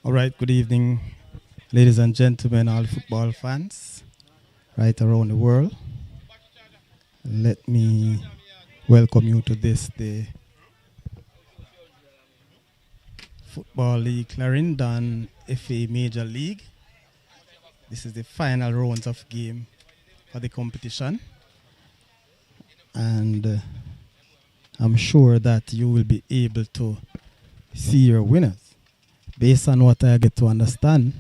All right, good evening, ladies and gentlemen, all football fans right around the world. Let me welcome you to the Football League Clarendon FA Major League. This is the final rounds of game for the competition. And I'm sure that you will be able to see your winners. Based on what I get to understand,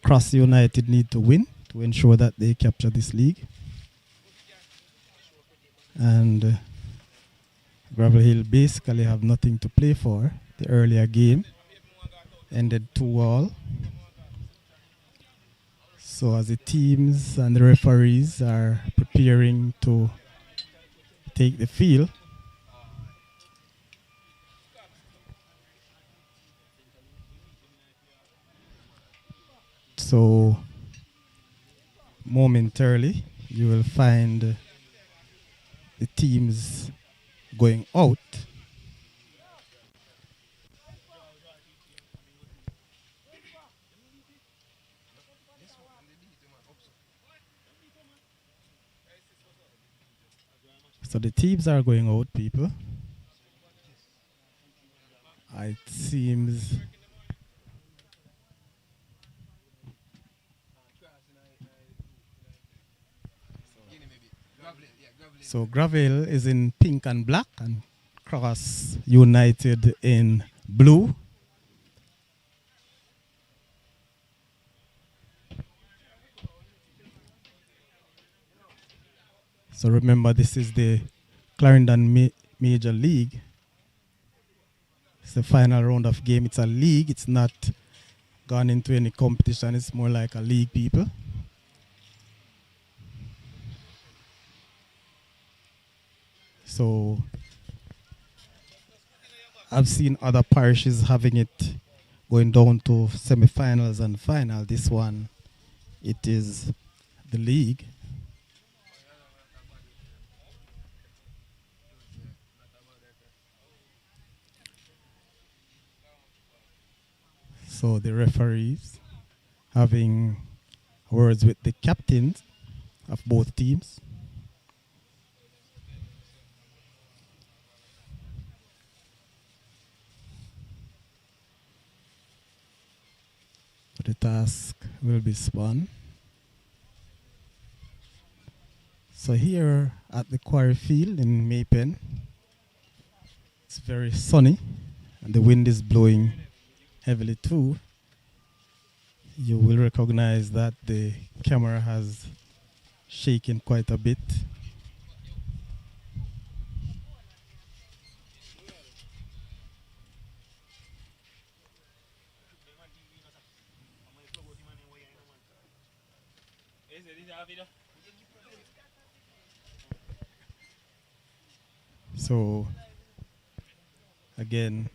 Cross United need to win to ensure that they capture this league. And Gravel Hill basically have nothing to play for. The earlier game ended 2-2. So as the teams and the referees are preparing to take the field, so momentarily you will find the teams going out. So the teams are going out, people. It seems so. Gravel is in pink and black, and Cross United in blue. So remember, this is the Clarendon Major League. It's the final round of game. It's a league. It's not gone into any competition. It's more like a league, people. So I've seen other parishes having it going down to semi-finals and final. This one, it is the league. So the referees having words with the captains of both teams. The task will be spun. So here at the quarry field in Maypen, it's very sunny and the wind is blowing heavily too. You will recognize that the camera has shaken quite a bit. So again,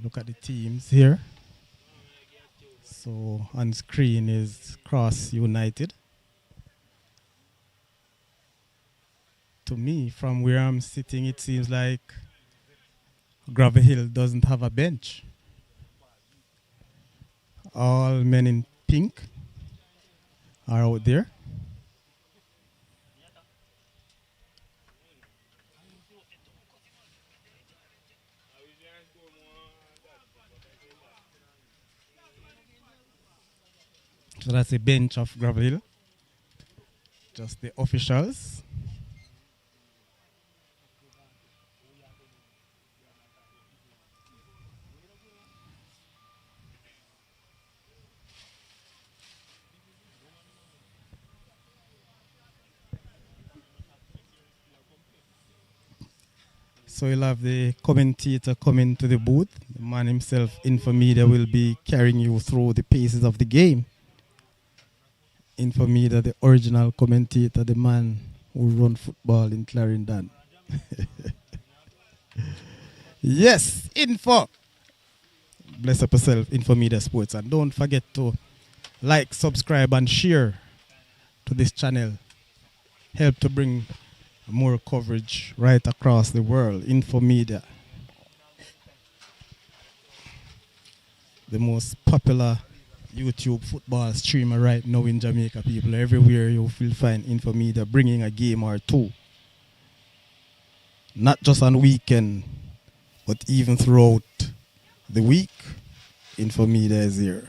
look at the teams here. So on screen is Cross United. To me, from where I'm sitting, it seems like Gravel Hill doesn't have a bench. All men in pink are out there. So that's a bench of Gravel Hill. Just the officials. So you'll have the commentator coming to the booth. The man himself, Infomedia, will be carrying you through the paces of the game. Infomedia, the original commentator, the man who run football in Clarendon. Yes, Info. Bless up yourself, Infomedia Sports. And don't forget to like, subscribe, and share to this channel. Help to bring more coverage right across the world. Infomedia. the most popular YouTube football streamer right now in Jamaica. People everywhere you will find Infomedia bringing a game or two, not just on weekend, but even throughout the week. Infomedia is here.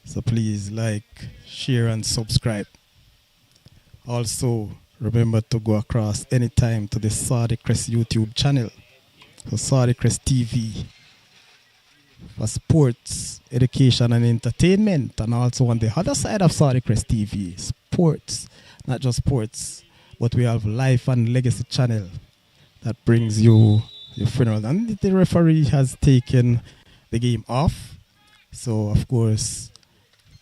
So please like, share, and subscribe. Also, remember to go across anytime to the Saudi Crest YouTube channel, so Saudi Crest TV, for sports, education, and entertainment. And also on the other side of Saudi Crest TV, sports, not just sports, but we have Life and Legacy channel that brings you your funeral. And the referee has taken the game off. So, of course,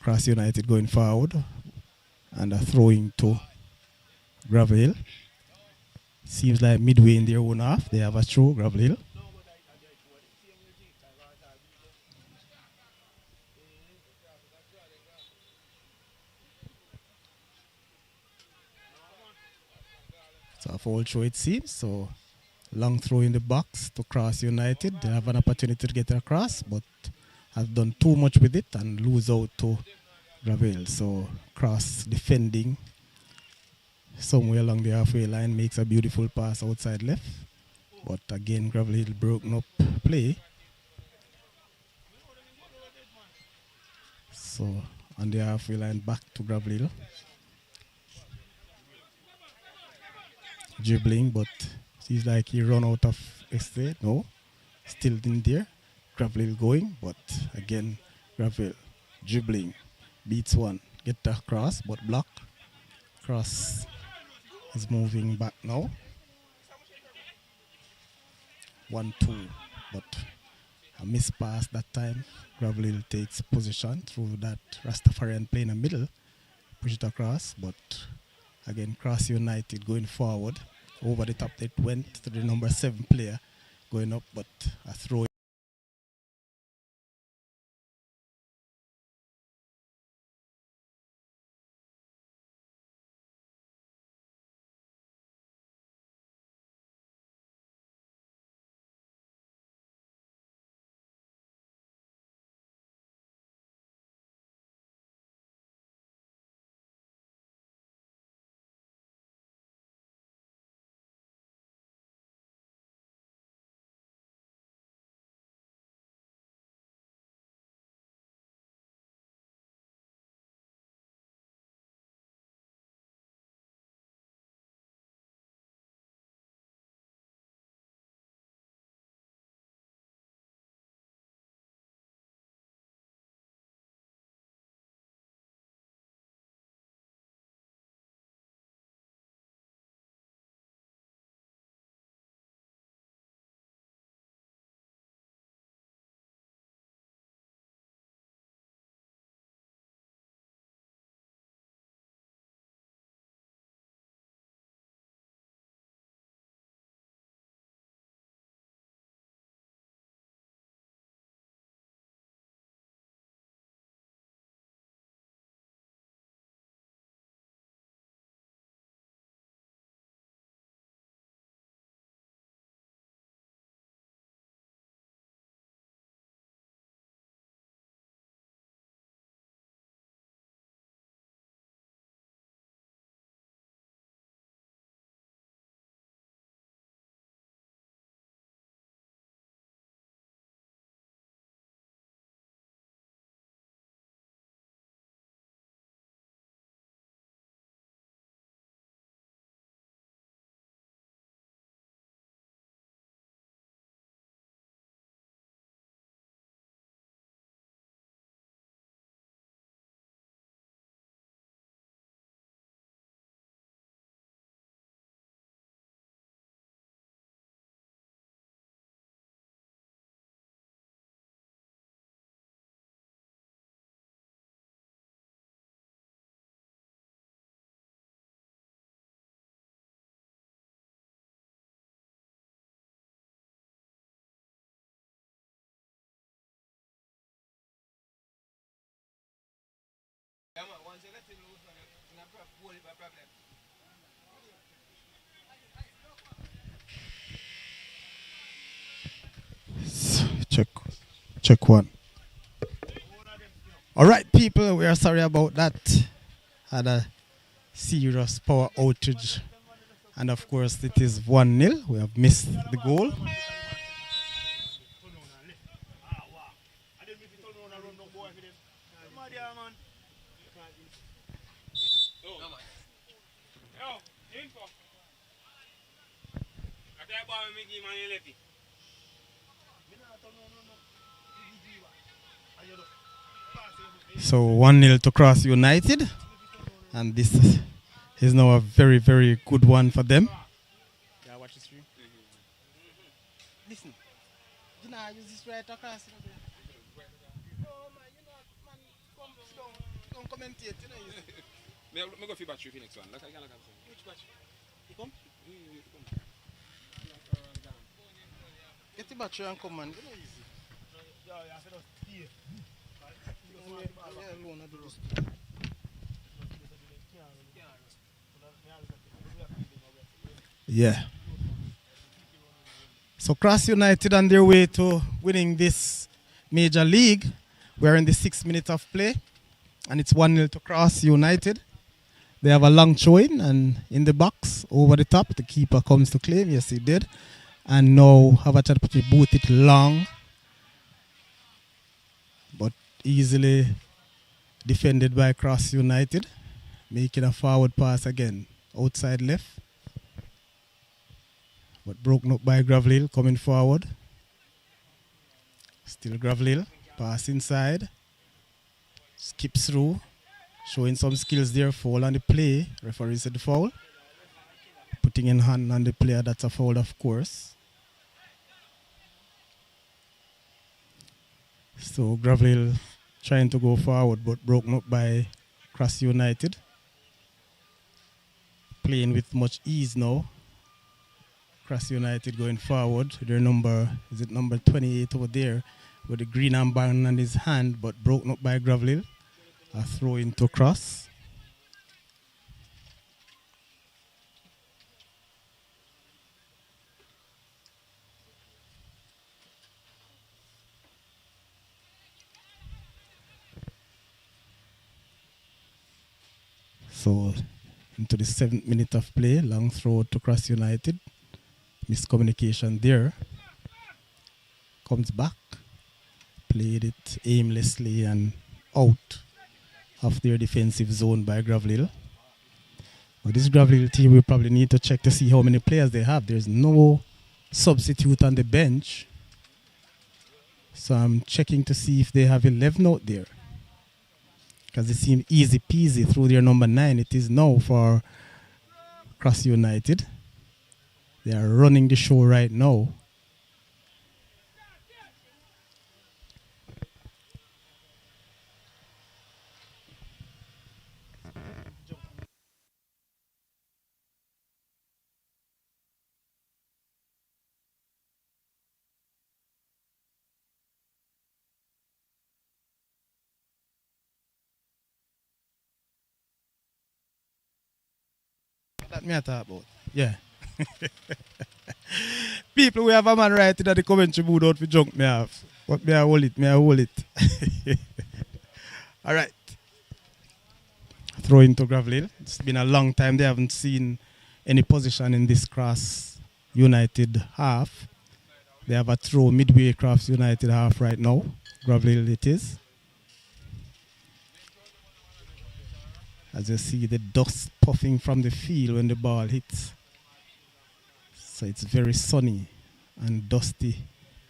Cross United going forward and a throwing to Gravel Hill. Seems like midway in their own half, they have a throw, Gravel Hill. So a foul throw it seems. So long throw in the box to Cross United. They have an opportunity to get across, but have done too much with it and lose out to Gravel. So Cross defending somewhere along the halfway line, makes a beautiful pass outside left. But again, Gravel Hill broken up play. So on the halfway line, back to Gravel Hill. Dribbling, but seems like he run out of estate. No, still in there. Gravel Hill going, but again, Gravel dribbling, beats one, get the cross, but block. Cross is moving back now. 1-2, but a miss pass that time. Gravel Hill takes position through that Rastafarian play in the middle, push it across, but again, Cross United going forward. Over the top, it went to the number 7 player going up, but a throw. Check one. All right, people, we are sorry about that. Had a serious power outage. And of course, it is 1-0. We have missed the goal. So 1-0 to Cross United. And this is now a very, very good one for them. Yeah, watch the stream. Listen, you know, use this right across. Oh, man, you know, man, don't commentate, you know. Me go for battery for next one. Which battery? You come? Get the battery and come, man. You know, easy. Yeah. So Cross United on their way to winning this major league. We're in the 6th minute of play, and it's 1-0 to Cross United. They have a long throw-in, and in the box, over the top, the keeper comes to claim. Yes, he did. And now Havachapati boot it long, but easily defended by Cross United, making a forward pass again, outside left. But broken up by Gravlil coming forward. Still Gravlil, pass inside, skips through, showing some skills there. Foul on the play. Referee said the foul. Putting in hand on the player, that's a foul, of course. So Gravlil trying to go forward, but broken up by Cross United. Playing with much ease now. Cross United going forward. Their number, is it number 28 over there, with the green armband on his hand, but broken up by Gravlil. A throw into Cross. So into the 7th minute of play, long throw to Cross United. Miscommunication there. Comes back. Played it aimlessly and out of their defensive zone by Gravlil. But this Gravlil team will probably need to check to see how many players they have. There's no substitute on the bench. So I'm checking to see if they have 11 out there. Because it seemed easy peasy through their number 9. It is now for Cross United. They are running the show right now. That me I talk about. Yeah. People, we have a man right in the Coventry mood out for junk me have. But me I hold it. All right. Throw into Gravlil. It's been a long time they haven't seen any position in this Cross United half. They have a throw midway Cross United half right now. Gravlil it is. As you see the dust puffing from the field when the ball hits. So it's very sunny and dusty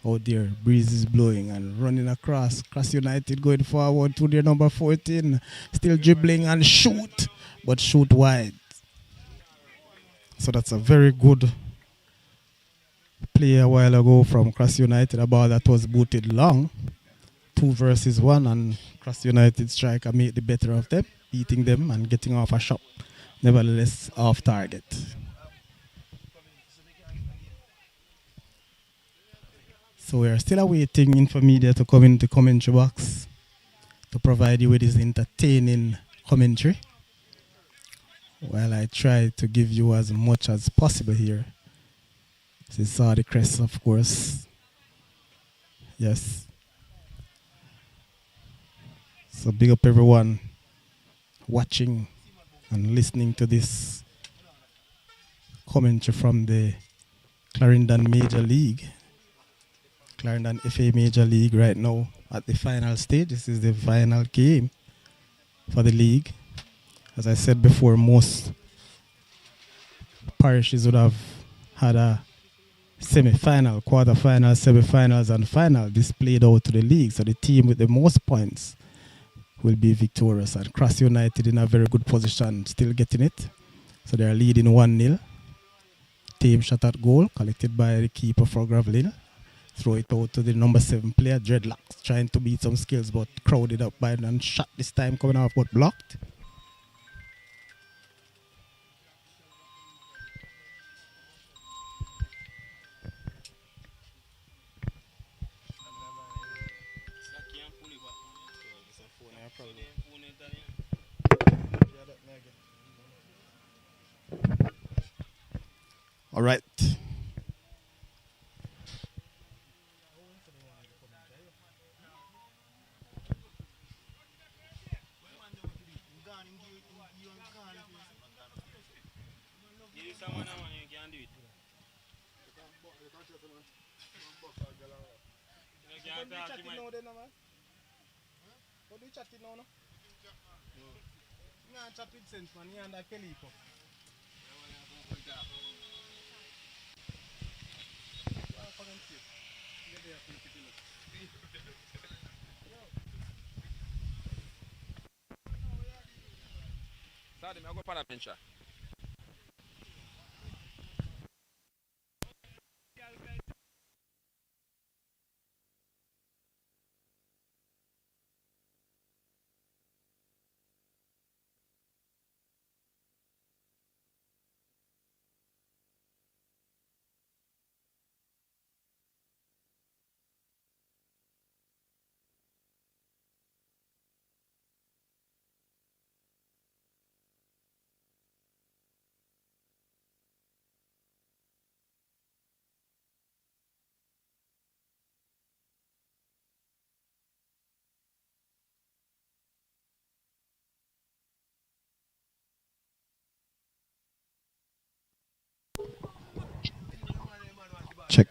out there. Breeze is blowing and running across. Cross United going forward to their number 14. Still dribbling and shoot, but shoot wide. So that's a very good play a while ago from Cross United. A ball that was booted long. 2 versus 1, and Cross United striker made the better of them, beating them and getting off a shot. Nevertheless, off target. So we are still awaiting Infomedia to come into the commentary box to provide you with this entertaining commentary, while I try to give you as much as possible here. This is the crest, of course. Yes. So big up everyone watching and listening to this commentary from the Clarendon Major League. Clarendon FA Major League right now at the final stage. This is the final game for the league. As I said before, most parishes would have had a semi-final, quarter-final, semi-finals and final displayed out to the league. So the team with the most points will be victorious. And Cross United in a very good position, still getting it. So they are leading 1-0. Team shot at goal, collected by the keeper for Gravelin. Throw it out to the number 7 player, Dreadlocks, trying to beat some skills, but crowded up by and shot this time coming off, but blocked. All right. Check.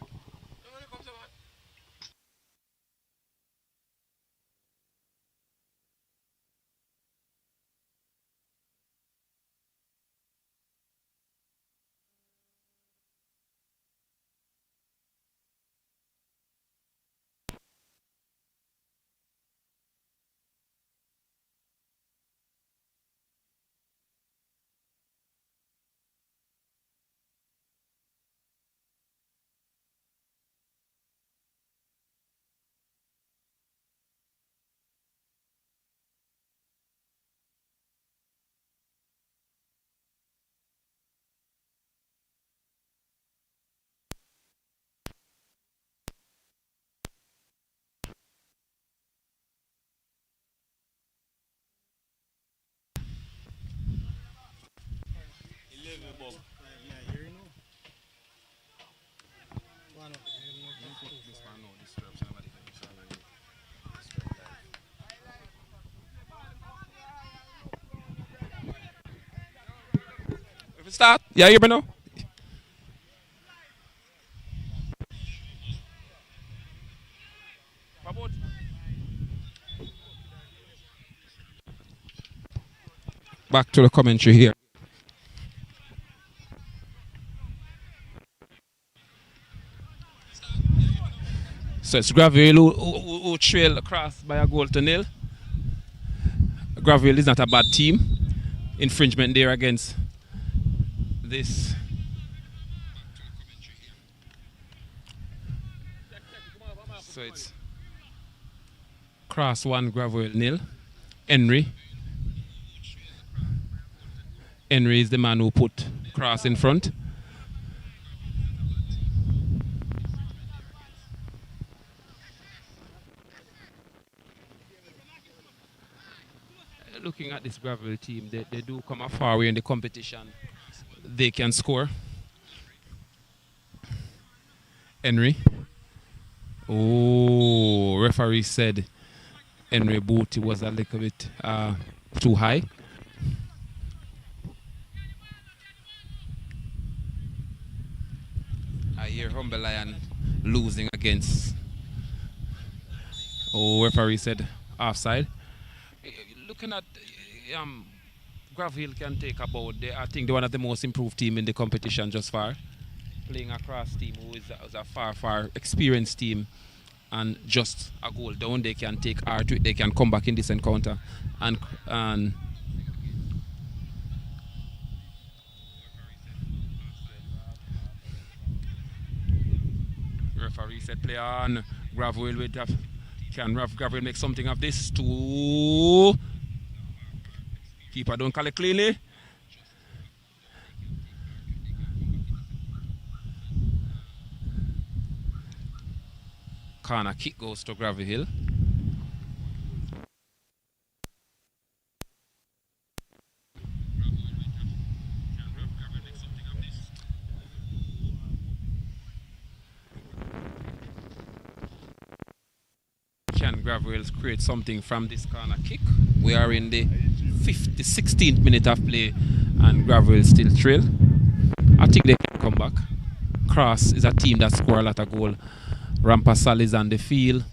If it start, yeah, you know. Back to the commentary here. So it's Gravel who trail across by a goal to nil. Gravel is not a bad team. Infringement there against this. So it's Cross 1, Gravel nil. Henry. Henry is the man who put Cross in front. Looking at this Gravel team, they do come a far way in the competition. They can score. Henry. Oh, referee said Henry Booty was a little bit too high. I hear Humble Lion losing against. Oh, referee said offside. Looking at Gravel can take about. I think they're one of the most improved team in the competition just far. Playing across team who is a far experienced team, and just a goal down, they can take R2. They can come back in this encounter, and referee said play on. Gravel will have. Can Gravel make something of this? Two. Keeper don't call it cleanly. Corner kick goes to Gravel Hill. Can Gravel create something from this corner kick? We are in the 16th minute of play, and Gravel still trail. I think they can come back. Cross is a team that score a lot of goal. Rampasal is on the field,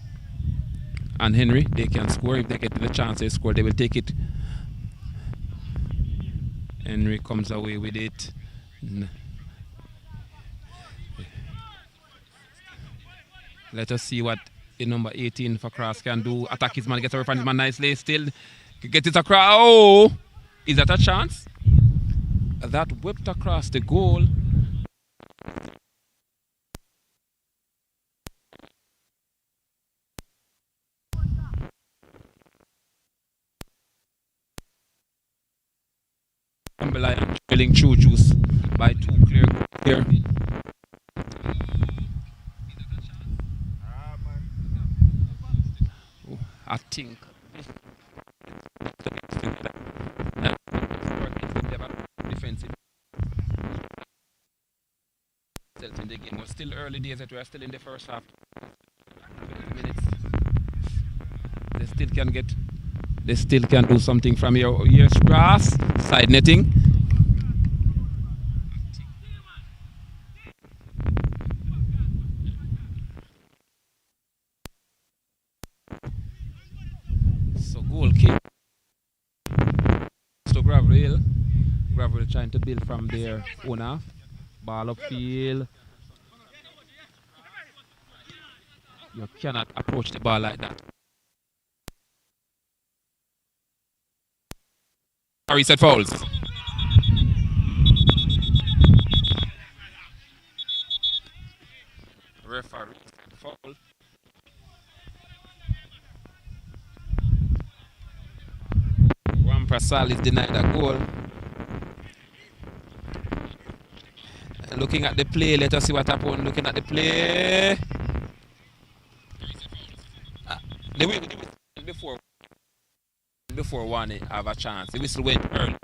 and Henry, they can score. If they get the chance to score, they will take it. Henry comes away with it. Let us see what the number 18 for Cross can do. Attack his man, get away from his man nicely. Still get it across. Oh, is that a chance? That whipped across the goal. Lion trailing True Juice by 2 clear here. Oh, I think defensive in the game. Was still early days that we are still in the first half. 20 minutes. They still can do something from here. Here's Grass, side netting. So goal kick. So Gravel trying to build from their own half. Ball upfield. You cannot approach the ball like that. Reset fouls. Referee foul. Rampasal is denied a goal. Looking at the play, let us see what happened. Looking at the play. The whistle before one have a chance. The whistle went early.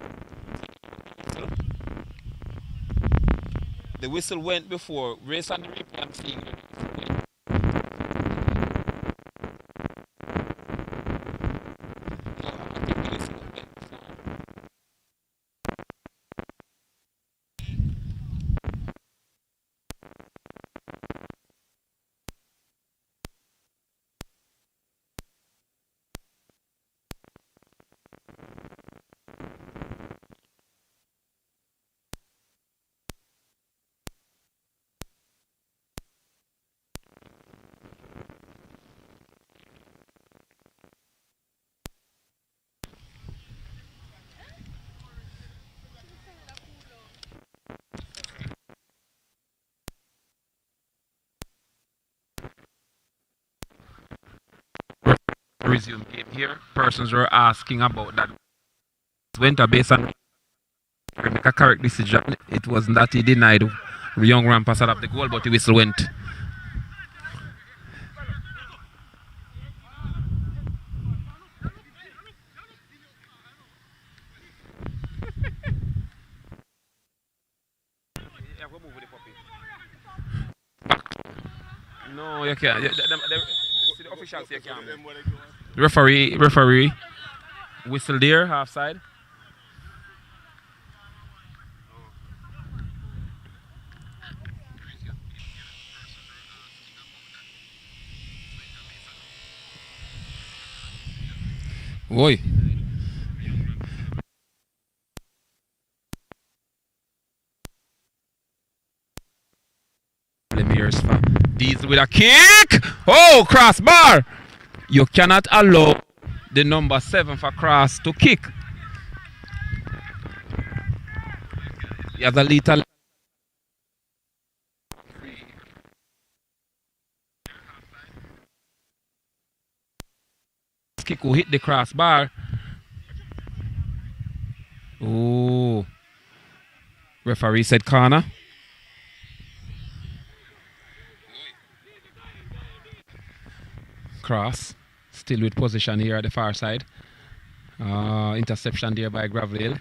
The whistle went before. Race on the replay, I'm seeing it. Resume game here. Persons were asking about that. Went based on make a correct decision. It wasn't that he denied young Rampasal of the goal, but the whistle went. No, you can't. The officials you can't. Referee, whistle there, half side. Oi. These with a kick. Oh, crossbar. You cannot allow the number 7 for Cross to kick. He has a little kick who hit the crossbar. Oh. Referee said corner. Cross. Still with position here at the far side. Interception there by Gravel.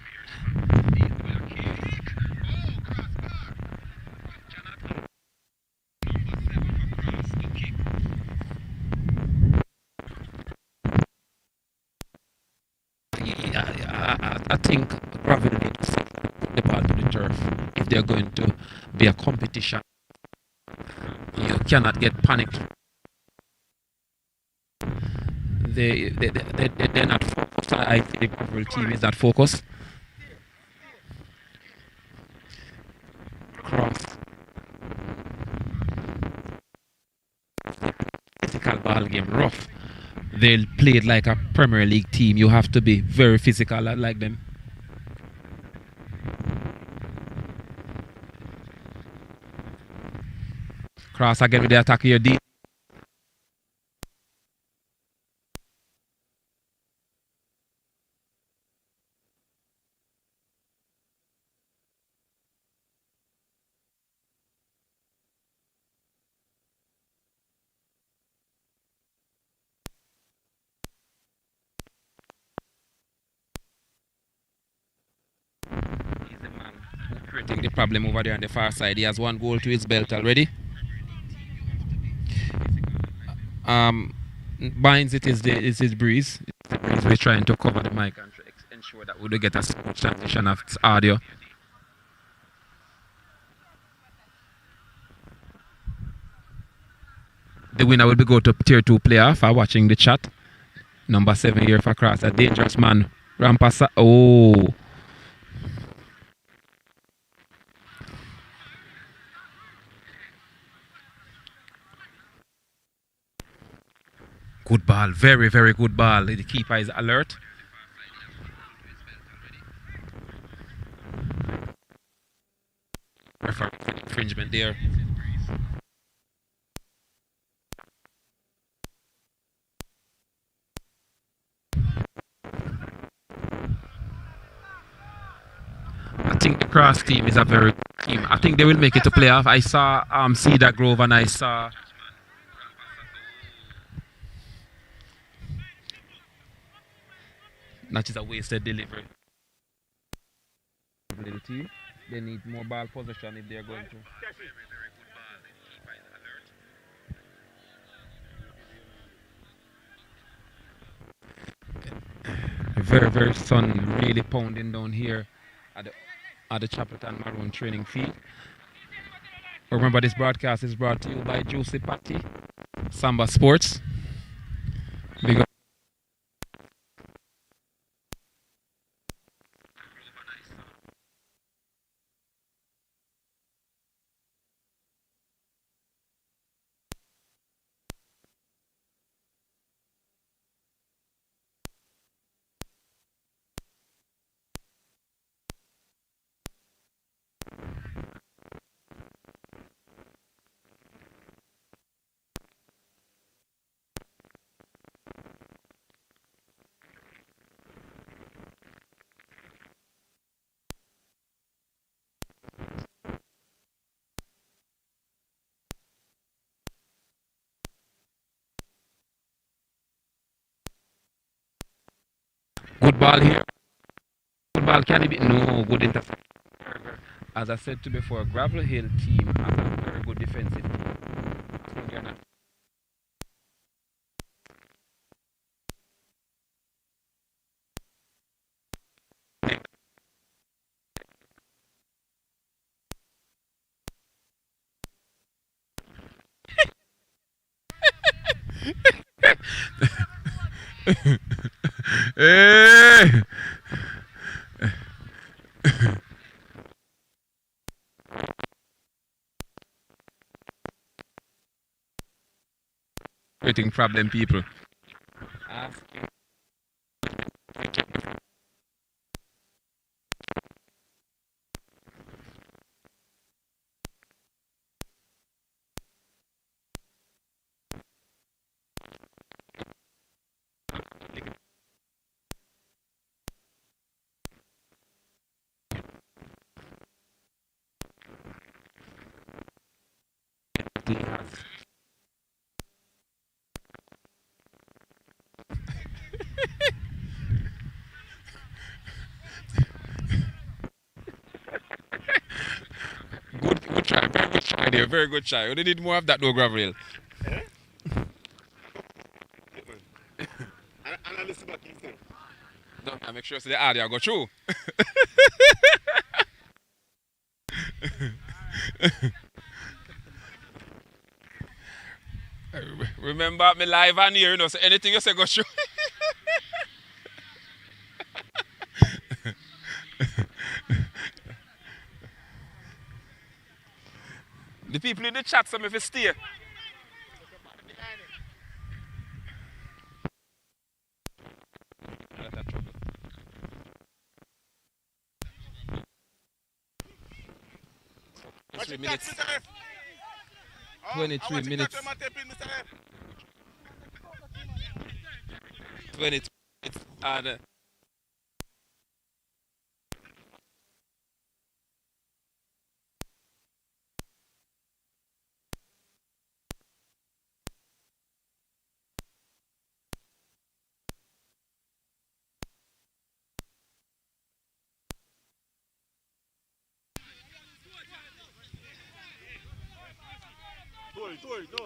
I think Gravel needs to put the ball to the turf if they're going to be a competition. You cannot get panicked. They're not focused. I think the Gravel team is not focused. Cross. Physical ball game, rough. They'll play it like a Premier League team. You have to be very physical like them. Cross again with the attack here. Deep. Creating the problem over there on the far side. He has 1 goal to his belt already. Binds it is his breeze. It's the breeze we're trying to cover the mic and ensure that we do get a smooth transition of audio. The winner will be go to tier 2 player for watching the chat. Number 7 here for Cross. A dangerous man. Rampasa. Oh. Good ball, very, very good ball. The keeper is alert. Infringement there. I think the Cross team is a very good team. I think they will make it to playoff. I saw Cedar Grove and I saw that is a wasted delivery. They need more ball possession if they are going to. Very, very sun really pounding down here at the Chapelton Maroon training field. Remember, this broadcast is brought to you by Juicy Patty, Samba Sports. Big up. Good ball here. Good ball can it be? No, good interception. As I said to before, Gravel Hill team has a very good defensive team. Hey! Creating problem, people. Good try, very good try there, very good try. We need more of that though, Gabriel. Don't make sure so the audio go through. Remember me live on here, you know, so anything you say go through. The people in the chat say me if you stay. Lot of trouble. 23 minutes. 23 minutes. 23 minutes and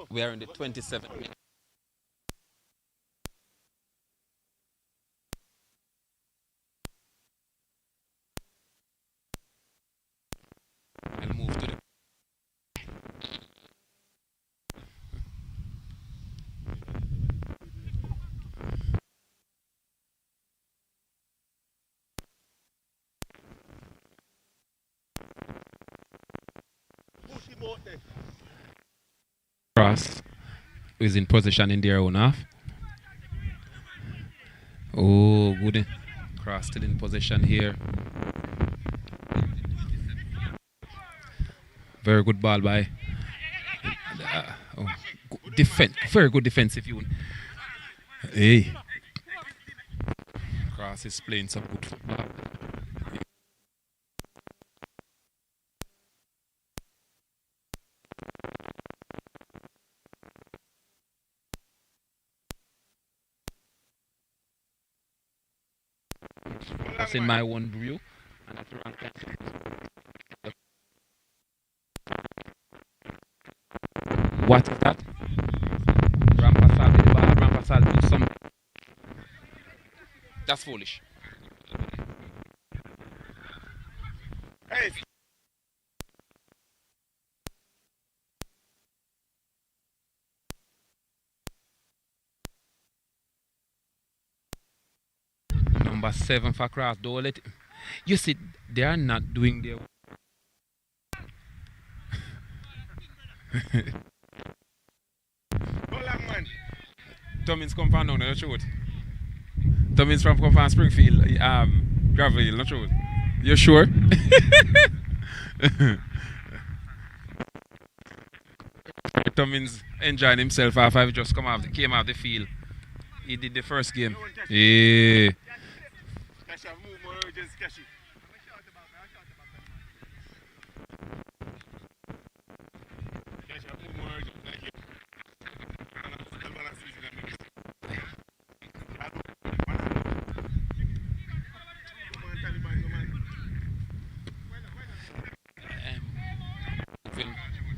we are in the 27th minute. And move to the cross, who is in position in their own half. Oh, good. Cross still in position here. Very good ball by defense. Very good defensive unit. Hey. Cross is playing some good football. That's in my one view. And that's around what is that? Rampasal did the ball. Rampasal did some. That's foolish. Hey. Number 7 for cross. Don't let it. You see, they are not doing their. Tomins come from down there, not true. Tomins come from Springfield, Gravel, not true. You sure? Tomins enjoying himself after he just came off the field. He did the first game. Yeah.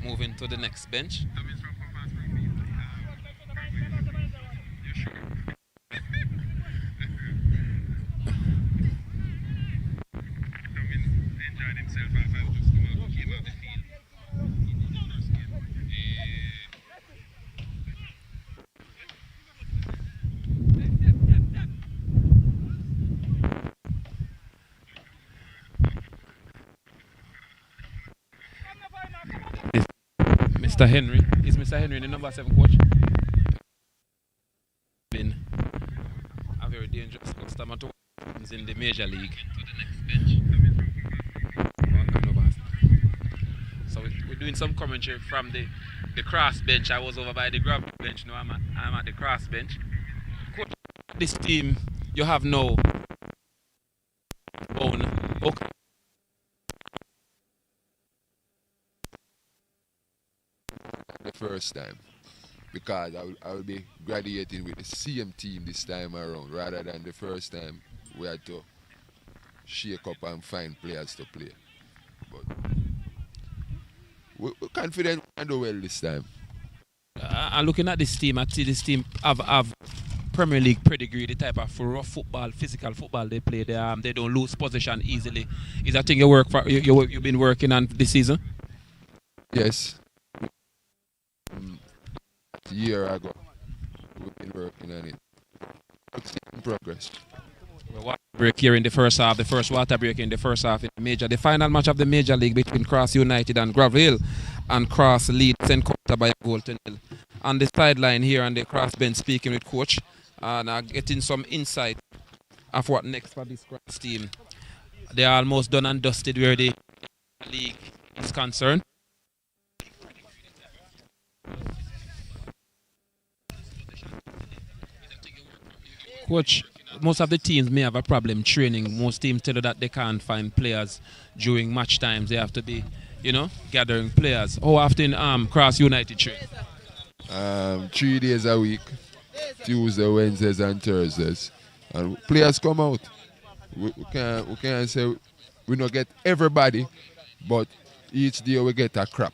Moving to the next bench. Mr. Henry. Is Mr. Henry the number 7 coach? Been a very dangerous customer to in the major league. So we're doing some commentary from the cross bench. I was over by the grab bench. Now I'm at the cross bench. Coach, this team you have no own. Okay. The first time, because I will be graduating with the same team this time around rather than the first time we had to shake up and find players to play. But we're confident we can do well this time. I'm looking at this team. I see this team have Premier League pedigree, the type of rough football, physical football they play. They don't lose possession easily. Is that thing you've been working on this season? Yes. A year ago, we've been working on it. It's in progress. Water break here in the first half. The first water break in the first half in the major. The final match of the major league between Cross United and Gravel, and Cross leads and quarter by a goal to nil. On the sideline here on the Cross bench, speaking with coach and getting some insight of what next for this Cross team. They are almost done and dusted where the league is concerned. Coach, most of the teams may have a problem training. Most teams tell you that they can't find players during match times. They have to be, gathering players. How often Cross United train? 3 days a week, Tuesday, Wednesdays and Thursdays. And players come out. We can't say we don't get everybody, but each day we get a crop.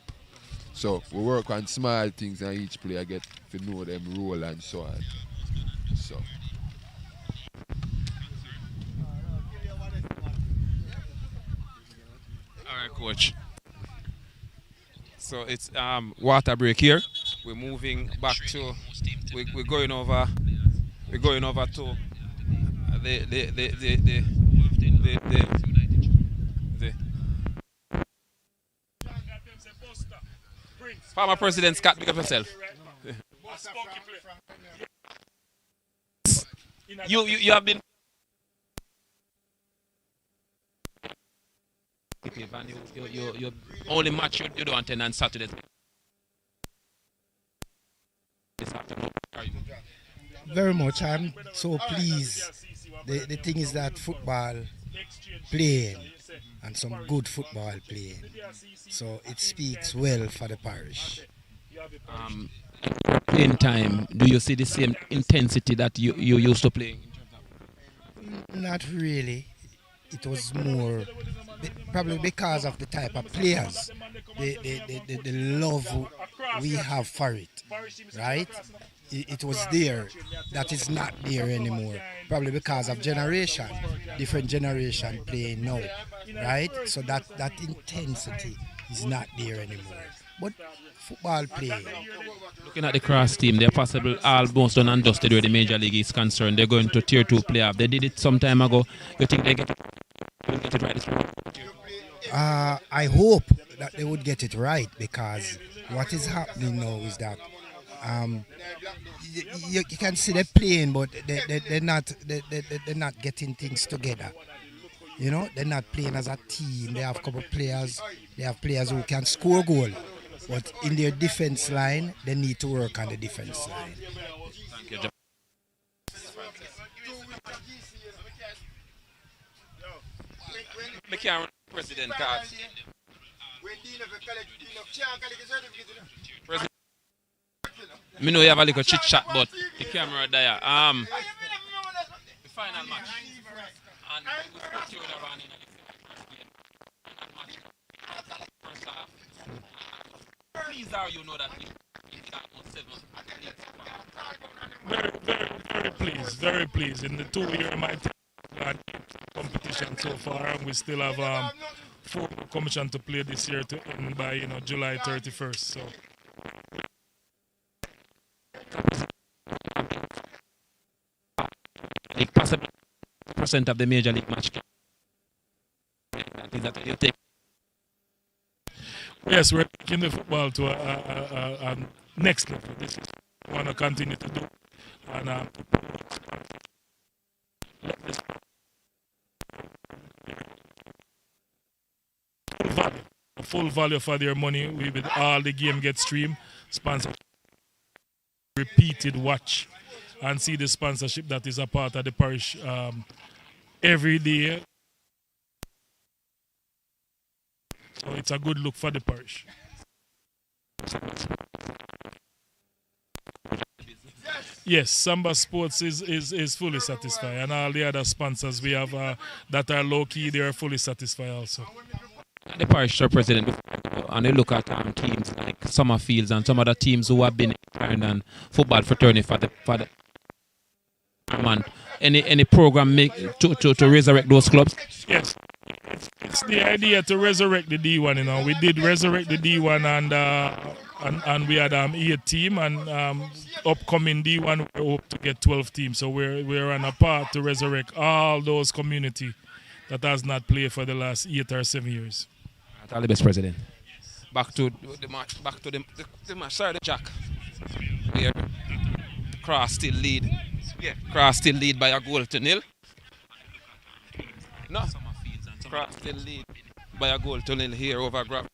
So we work on small things and each player get to know them role and so on. So. Alright, coach. So it's water break here. We're moving back to we're going over to the former President Scott, pick up yourself. You have been you only match you don't attend on Saturday. This afternoon. Very much. I'm so pleased. The thing is that football playing and some good football playing. So it speaks well for the parish. Playing time, do you see the same intensity that you used to play? Not really. It was more probably because of the type of players, the love we have for it, right? It was there. That is not there anymore. Probably because of different generation playing now, right? So that intensity is not there anymore. But football play. Looking at the Cross team, they're possible almost done and dusted where the major league is concerned. They're going to tier 2 playoff. They did it some time ago. You think they get it right this time? I hope that they would get it right, because what is happening now is that you can see they're playing, but they're not getting things together. They're not playing as a team. They have a couple of players. They have players who can score goal, but in their defense line, they need to work on the defense line. Thank you, John. McCarron, President card. President, I know you have a little chit chat, but the camera there. The final match. And we put you around in first half. Please are you know that very pleased. In the 2-year my team had competition so far, and we still have 4 competition to play this year to end by July 31st. So like possibly % of the major league match. That is that you take. Yes, we're taking the football to a next level. This is what we want to continue to do. And let this full value, full value for their money. We with all the game get streamed, sponsor, repeated watch, and see the sponsorship that is a part of the parish every day. So it's a good look for the parish. Yes, Samba Sports is fully satisfied, and all the other sponsors we have that are low key, they are fully satisfied also. The parish president, and they look at teams like Summerfields and some other teams who have been in football fraternity for the man. Any program to resurrect those clubs? Yes, it's the idea to resurrect the D1. You know, we did resurrect the D1, and we had 8 team, and upcoming D1 we hope to get 12 teams. So we're on a path to resurrect all those community that has not played for the last 8 or 7 years. All the best, President. Back to the match. Back to the match. Sorry, the Jack. Here, Cross still lead. Yeah, Cross still lead by a goal to nil. No, Cross still lead by a goal to nil here over Gravel.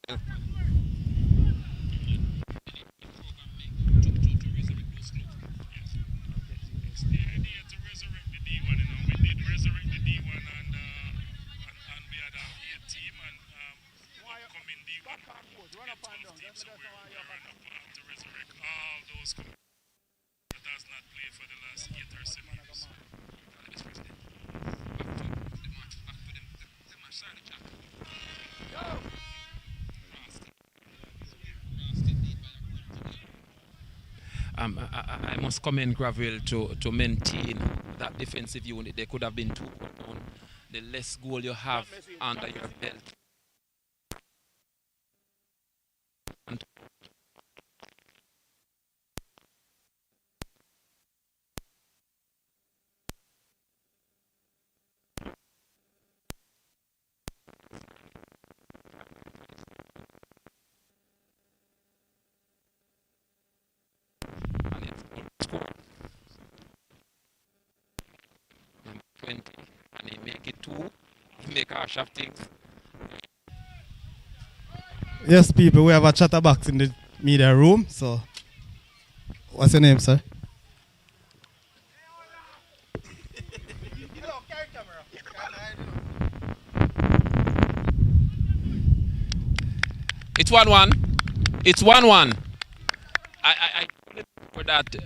I must commend Gravel to maintain that defensive unit. There could have been 2 down. The less goal you have under your belt. Score 20 and he make it 2. He make our shaft things. Yes, people, we have a chatterbox in the media room. So, what's your name, sir? It's 1-1. It's 1-1. I for that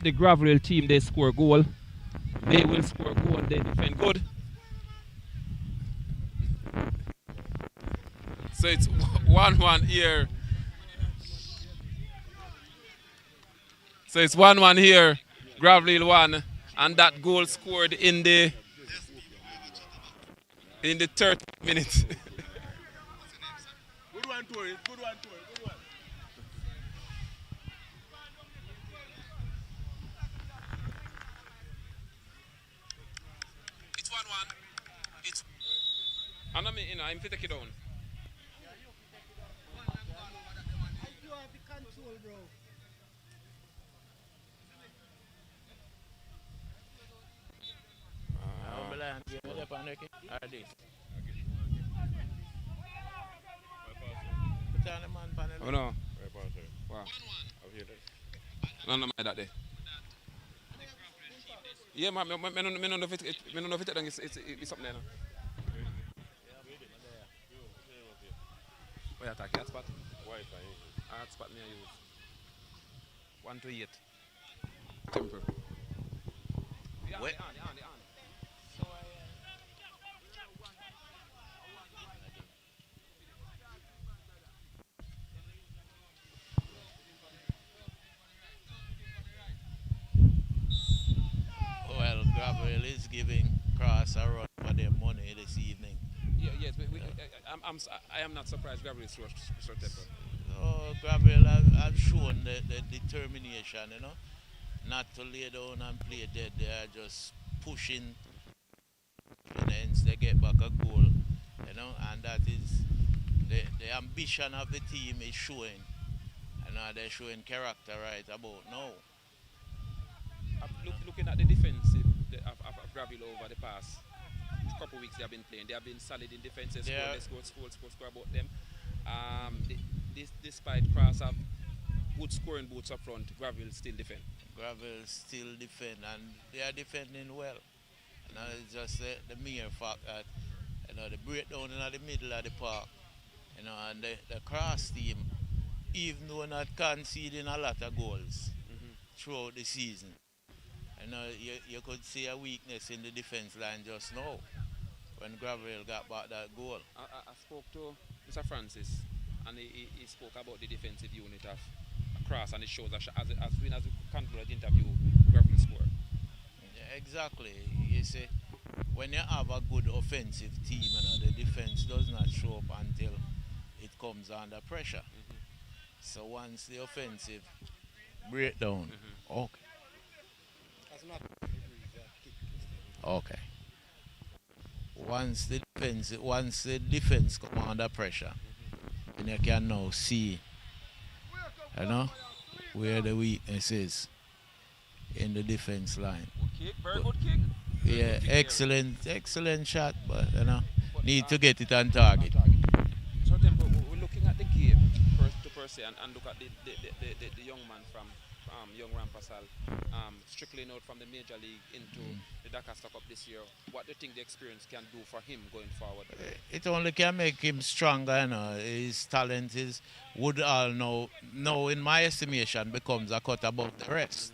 the Gravel team, they score goal. They will score goal. They defend good. So it's 1-1 here. So it's 1-1 here. Gravel 1, and that goal scored in the 30th minute. Good one, Tori. Good one, Tori. Good one. It's 1-1. It's. I'm not, I'm fit to take it down. Oh no. Wow. No, no, my that day. Yeah, man, I don't know if it's something there now. Where attack? That spot? That spot me I use. 1 to 8. Temper. Wait. Well, Gravel is giving Cross a run for their money this evening. Yeah, yes, I am not surprised Gravel is short temper. So Gravel have shown the determination, you know, not to lay down and play dead. They are just pushing, and hence they get back a goal, you know, and that is the ambition of the team is showing. And they're showing character right about now. Looking at the defensive of Graville over the past couple of weeks they have been playing, they have been solid in defenses, score about them. Despite Cross have good scoring boots up front, Graville still defend. Graville still defend, and they are defending well. It's just the mere fact that the breakdown in the middle of the park, and the Cross team, even though not conceding a lot of goals throughout the season, you could see a weakness in the defense line just now when Graville got back that goal. I spoke to Mr. Francis, and he spoke about the defensive unit of Cross, and it shows that as we conclude the interview, Graville score. Yeah, exactly. You see, when you have a good offensive team, the defense does not show up until it comes under pressure. So once the offensive breakdown, okay. Okay. Once the defense come under pressure, then you can now see, where the weakness is in the defense line. Good kick, very good kick. Yeah, excellent shot, but need to get it on target. So then we're looking at the game per se and look at the young man from young Rampasal, strictly out from the major league into the Dakar Cup this year. What do you think the experience can do for him going forward? It only can make him stronger. His talent would all know in my estimation becomes a cut above the rest,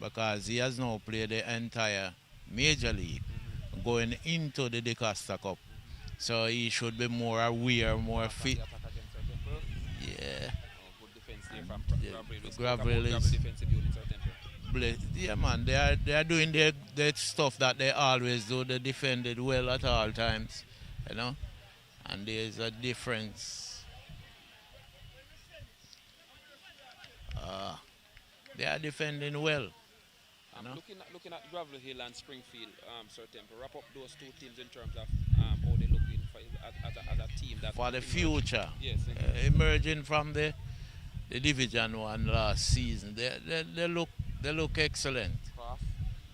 because he has now played the entire major league going into the DeCosta Cup, so he should be more aware, more fit. Yeah. Graville is man. They are doing their stuff that they always do. They defended well at all times, and there's a difference. They are defending well. Looking at Gravel Hill and Springfield, Sir Temple, wrap up those two teams in terms of how they look in as a team that for the future. Yes, emerging from the Division 1 last season, they look excellent.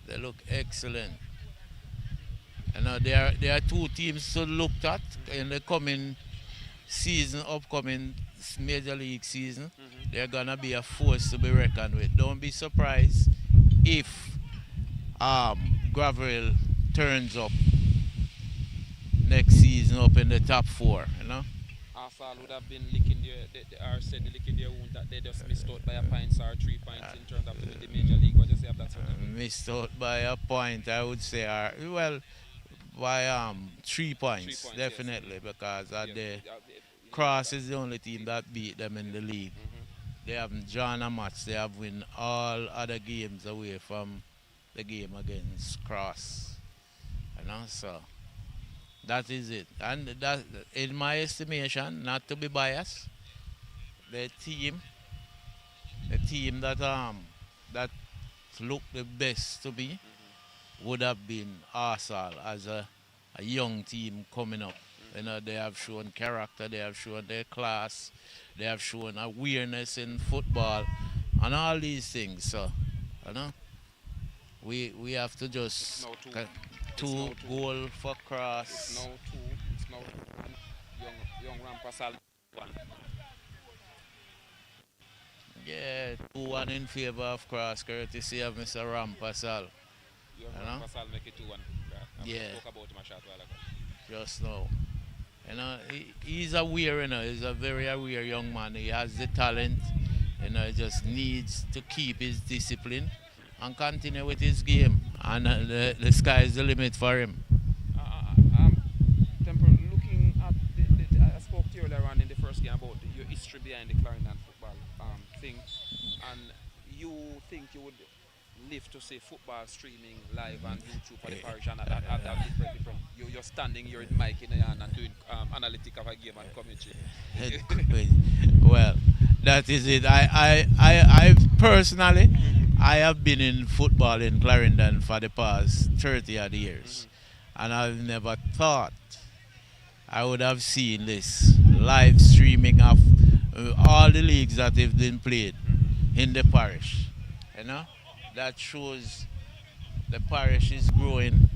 They look excellent. There are two teams to look at in the coming season, upcoming Major League season. They're gonna be a force to be reckoned with. Don't be surprised if Graville turns up next season up in the top 4. Arsenal would have been licking their wound that they just missed out by a point or 3 points in terms of the major league. What do you say of that sort of? Missed out by a point, I would say, by 3 points, definitely, yes. Because the Cross is the only team that beat them in the league. They haven't drawn a match. They have won all other games away from the game against Cross. So that is it. And that, in my estimation, not to be biased, the team that looked the best to me would have been Arsenal as a young team coming up. They have shown character, they have shown their class, they have shown awareness in football and all these things. So, we have to just two goal for Cross. It's now young Rampasal one. Yeah, 2-1 in favor of Cross, courtesy of Mr. Rampasal. Rampasal make it 2-1. Yeah. Spoke about him a short while ago. Just now. He's aware, he's a very aware young man. He has the talent, he just needs to keep his discipline and continue with his game. And the sky is the limit for him. Temple, looking at I spoke to you earlier on in the first game about your history behind the Clarendon football thing, and you think you would live to see football streaming live on YouTube for the parish, and at different. You're standing, you're mic in the hand and doing analytic of a game and commentary. Well, that is it. I personally, I have been in football in Clarendon for the past 30 odd years, and I've never thought I would have seen this live streaming of all the leagues that have been played in the parish. You know, that shows the parish is growing.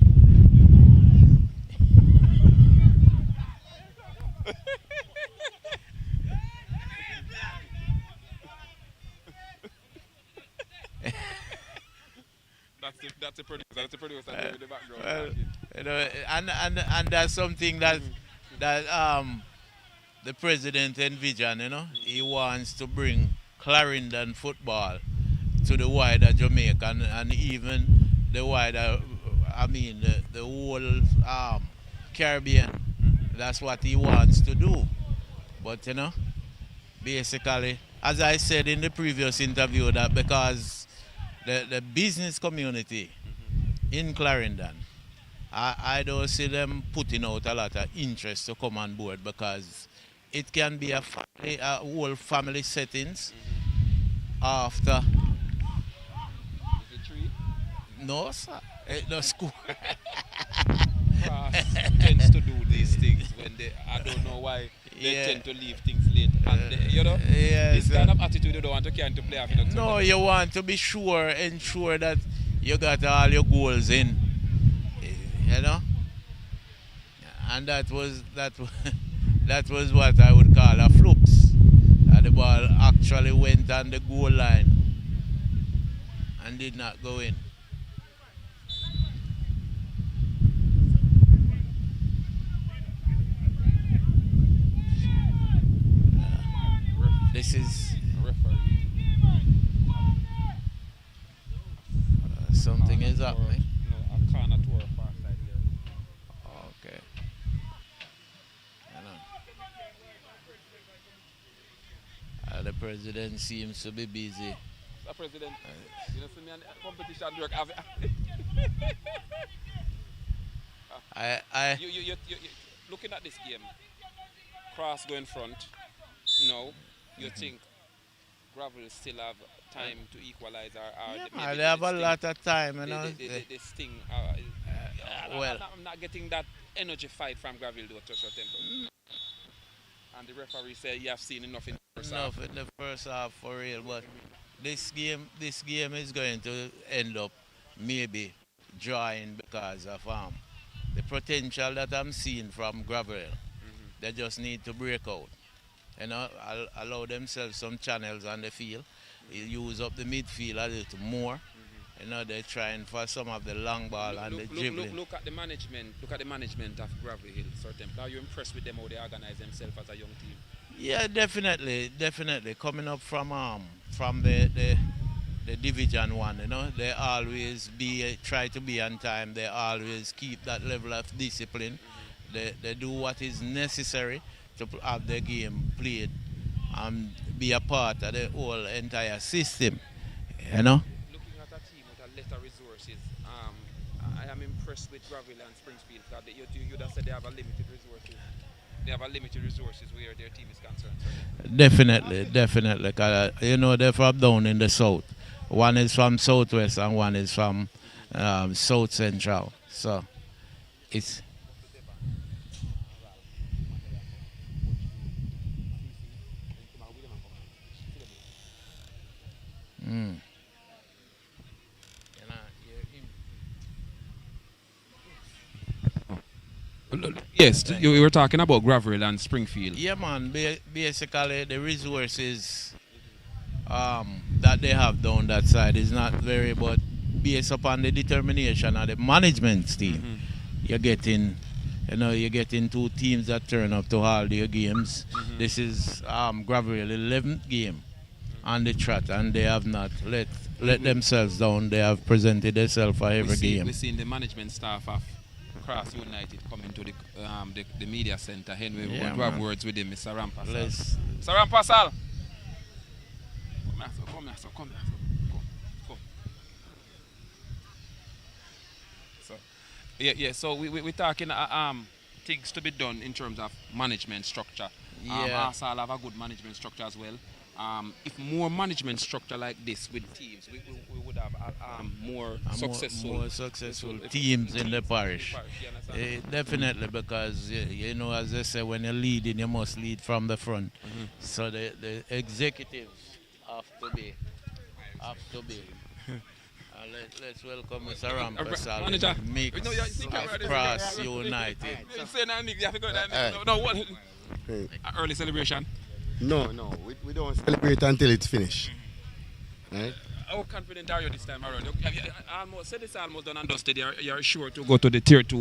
That's the producer. That's the producer in the background. Well, you know, and that's something that the president envisioned. You know, he wants to bring Clarendon football to the wider Jamaica and even the wider, I mean, the whole Caribbean. That's what he wants to do. But you know, basically, as I said in the previous interview, that because the business community in Clarendon, I don't see them putting out a lot of interest to come on board because it can be a whole family settings after. Is it tree? No, sir. No school. Cross tends to do these things when I don't know why they tend to leave things late. And you know, this kind of attitude you don't want to carry to play off. No, you want to be sure, ensure that you got all your goals in. You know? And that was what I would call a flux. The ball actually went on the goal line and did not go in. This is something is happening. No, a corner tour far side here. Okay. The president seems to be busy. The president, you know, see me and competition work. You looking at this game, Cross going front. No, you think Gravel still have time to equalize or they have a lot of time, you know. This thing, well, I'm not getting that energy fight from Gravel though to short tempo. And the referee said you have seen enough in the first half. Enough in the first half for real, but this game is going to end up maybe drawing because of the potential that I'm seeing from Gravel. They just need to break out. You know, allow themselves some channels on the field, use up the midfield a little more. You know, they're trying for some of the long ball and the dribbling. Look at the management. Look at the management of Gravel Hill. Certain. Are you impressed with them how they organize themselves as a young team? Yeah, definitely. Coming up from the Division 1, you know, they always try to be on time. They always keep that level of discipline. They do what is necessary to have the game played and be a part of the whole entire system, you know. Looking at a team with a lot of resources, I am impressed with Gravel and Springfield. You'd have said they have a limited resources. They have a limited resources where their team is concerned. Definitely. Cause, you know, they're from down in the south. One is from southwest and one is from south central. So it's. Yes, you were talking about Gravel and Springfield. Yeah, man. Basically, the resources that they have down that side is not very, but based upon the determination of the management team, you're getting two teams that turn up to all their games. This is Gravel 11th game on the trot, and they have not let themselves down. They have presented themselves for every game. We've seen the management staff of Cross United coming to the media center. Henry, we want to have words with him, Mr. Rampasal. Mr. Rampasal! Come here. So, so we're talking things to be done in terms of management structure. Arsenal have a good management structure as well. if more management structure like this with teams, we would have more successful teams in the parish. You understand? Definitely, because you know, as they say, when you're leading, you must lead from the front. So the executives have to be. Let's welcome Mr. Rampasal, Manager. mix of Cross United. You say now, Nick, you have to go there. No, what? Early celebration. No, we don't celebrate until it's finished. Right? How confident are you this time around? Have you almost said it's almost done and dusted. You're sure to go to the tier 2.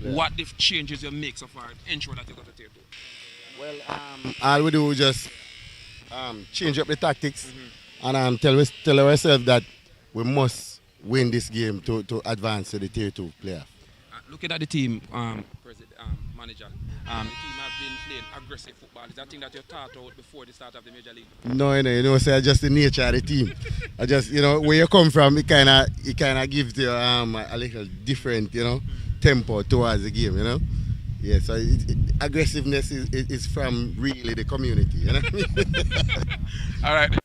Yeah. What the changes you make so far ensure that you go to tier 2? Well, all we do is just change up the tactics and tell ourselves that we must win this game to advance to the tier 2 playoff. Looking at the team, manager, the team have been playing aggressive football. Is that thing that you thought out before the start of the major league? No, so just the nature of the team. I just, where you come from, it kind of gives you a little different, tempo towards the game, Yeah, so aggressiveness is from really the community, All right.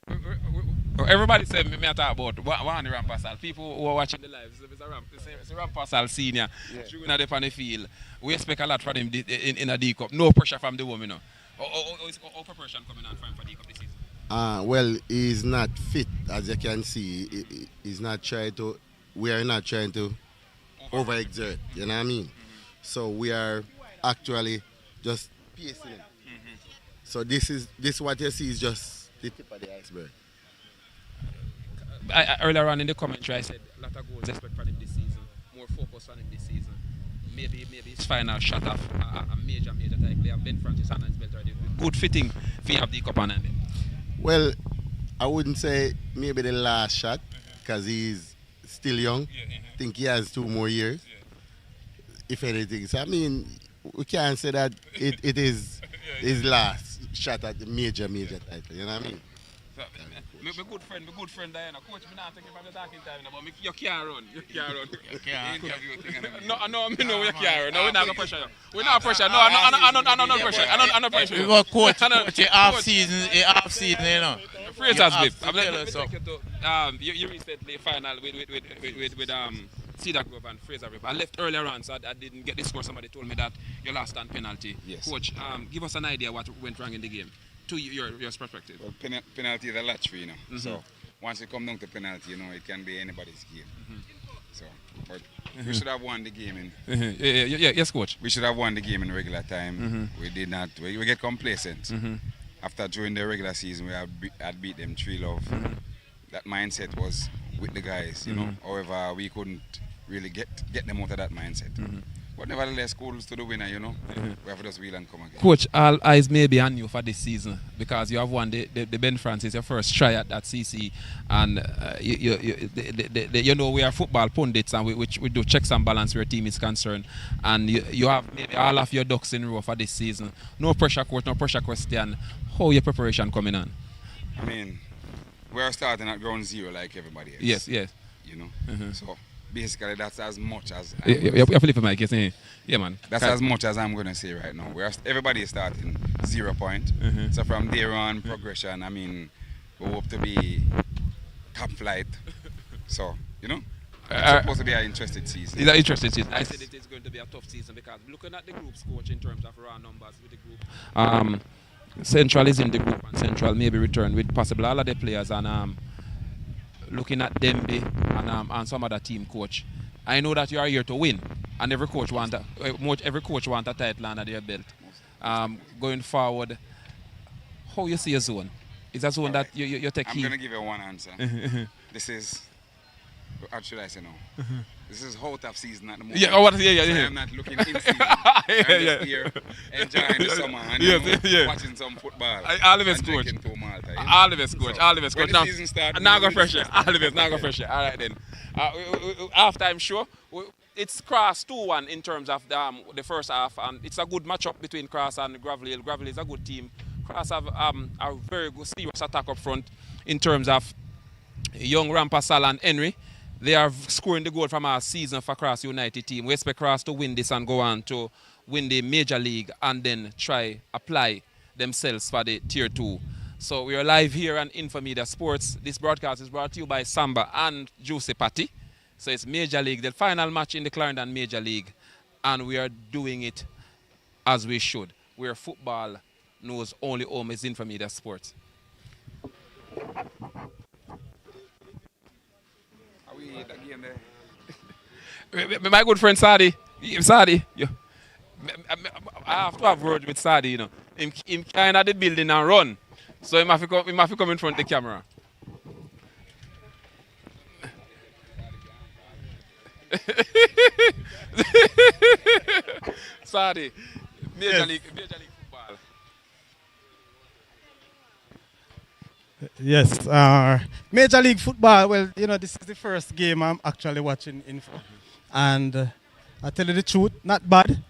Everybody said me talk about one Rampasal. People who are watching the live, it's a Rampasal senior. During the on the field, we expect a lot from him in a D Cup. No pressure from the woman. How preparation coming on for him for D Cup this season? Well, he's not fit, as you can see. He's not trying to. We are not trying to overexert. You know what I mean? So we are actually just pacing him. So this what you see is just the tip of the iceberg. Earlier on in the commentary, I said a lot of goals expect from him this season. More focus on him this season. Maybe his final shot off a major title. They have Ben Francis and his belt already. Good fitting if you have the cup on him. Well, I wouldn't say maybe the last shot because he's still young. I think he has 2 more years, if anything. So I mean, we can't say that it is his last shot at the major title. You know what I mean? My good friend Diana, coach, I'm not taking from the talking time, but you can't run. You can't run. No, you can't run. No, we're not going to pressure you. We're not pressure. No, I'm not pressure. I'm not pressure. We got coach half season, Fraser's whip. You recently final with Cedar Grove and Fraser River. I left earlier on, so I didn't get the score. Somebody told me that you lost on penalty. Yes. Coach, give us an idea what went wrong in the game. To your perspective. Well, penalty is a lottery, So once you come down to penalty, it can be anybody's game. So, but we should have won the game yes, coach. We should have won the game in regular time. We did not. We get complacent. After during the regular season, we had beat them 3-0. That mindset was with the guys, However, we couldn't really get them out of that mindset. But nevertheless, kudos to the winner, We have to just wheel and come again. Coach, all eyes may be on you for this season because you have won the Ben Francis, your first try at that CC. And we are football pundits and we do checks and balance where your team is concerned. And you have maybe all of your ducks in a row for this season. No pressure, coach, no pressure question. How your preparation coming on? I mean, we're starting at ground zero like everybody else. Yes. So basically, that's as much as... You have to flip the mic, yes? Yeah, man. That's as much as I'm going to say right now. Everybody is starting 0 point. So from there on, progression, I mean, we hope to be top flight. So, it's supposed to be an interesting season. It's an interesting season. I said it is going to be a tough season because looking at the group's coach in terms of raw numbers with the group, Central is in the group and Central maybe return with possible all of the players and... looking at Dembe and some other team coach, I know that you are here to win, and every coach want a title under their belt. Going forward, how you see a zone? Is a zone that you take? I'm going to give you one answer. This is, what should I say now? This is out of season at the moment. So I'm not looking in season. I'm just here enjoying the summer and watching some football. All the best, coach. All the best, coach. All the best, coach. When the season starts, now go pressure. All the best. Now go pressure. All right then. After I'm sure it's Cross 2-1 in terms of the first half, and it's a good matchup between Cross and Gravel Hill. Gravel is a good team. Cross have a very good serious attack up front in terms of young Rampasal and Henry. They are scoring the goal from our season for Cross United team. We expect Cross to win this and go on to win the major league and then try apply themselves for the tier 2. So we are live here on Infomedia Sports. This broadcast is brought to you by Samba and Juicy Patty. So it's Major League, the final match in the Clarendon Major League. And we are doing it as we should. Where football knows only home is Infomedia Sports. Are we again there? My good friend Sadi, I have to have word with Sadi, you know. Him kind of the building and run. So he have to come in front of the camera. Sadi, Major League football. Yes, Major League Football. Well, you know, this is the first game I'm actually watching Info. And I tell you the truth, not bad.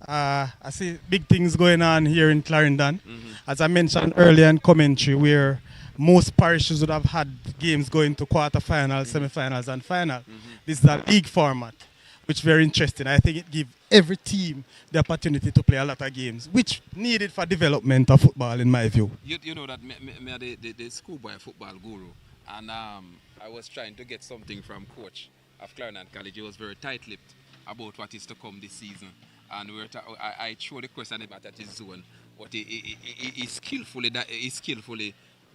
I see big things going on here in Clarendon. As I mentioned earlier in commentary, where most parishes would have had games going to quarterfinals, semi-finals, and final. This is a league format, which is very interesting. I think it gives every team the opportunity to play a lot of games, which needed for development of football, in my view. You know that me are the schoolboy football guru, and I was trying to get something from coach of Clarendon College. He was very tight-lipped about what is to come this season. And I threw the question about that his zone, but he skillfully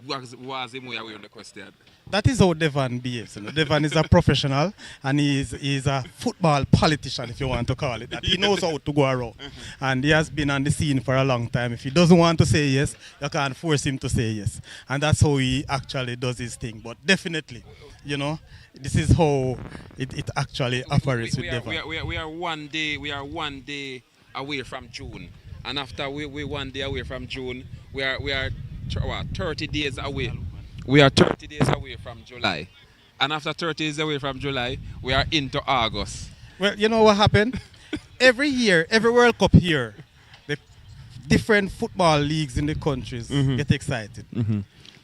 was him way away on the question. That is how Devon behaves. You know. Devon is a professional and he's a football politician, if you want to call it that. He knows how to go around. And he has been on the scene for a long time. If he doesn't want to say yes, you can't force him to say yes. And that's how he actually does his thing. But definitely, you know, this is how it actually operates with Devon. We are one day away from June. And after we 1 day away from June, we are 30 days away. We are 30 days away from July. And after 30 days away from July, we are into August. Well, you know what happened? Every year, every World Cup here, the different football leagues in the countries get excited.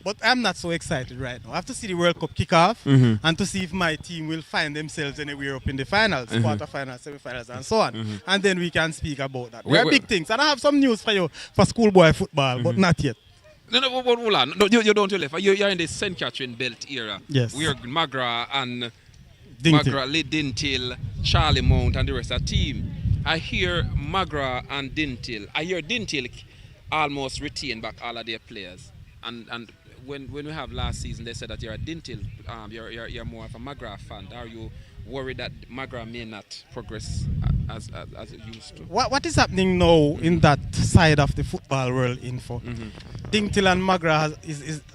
But I'm not so excited right now. I have to see the World Cup kick off and to see if my team will find themselves anywhere up in the finals, quarterfinals, semi-finals, and so on. And then we can speak about that. There are big things. And I have some news for you for schoolboy football, but not yet. No, hold on. No, you don't tell left. You're in the St. Catherine Belt era. Yes. Where Magra and Dintil. Magra, Dintil, Charlie Mount, and the rest of the team. I hear Magra and Dintil. I hear Dintil almost retain back all of their players. And when we have last season, they said that you're a Dintil, you're more of a Magra fan. Are you worried that Magra may not progress as it used to? What is happening now in that side of the football world, Info? Dintil and Magra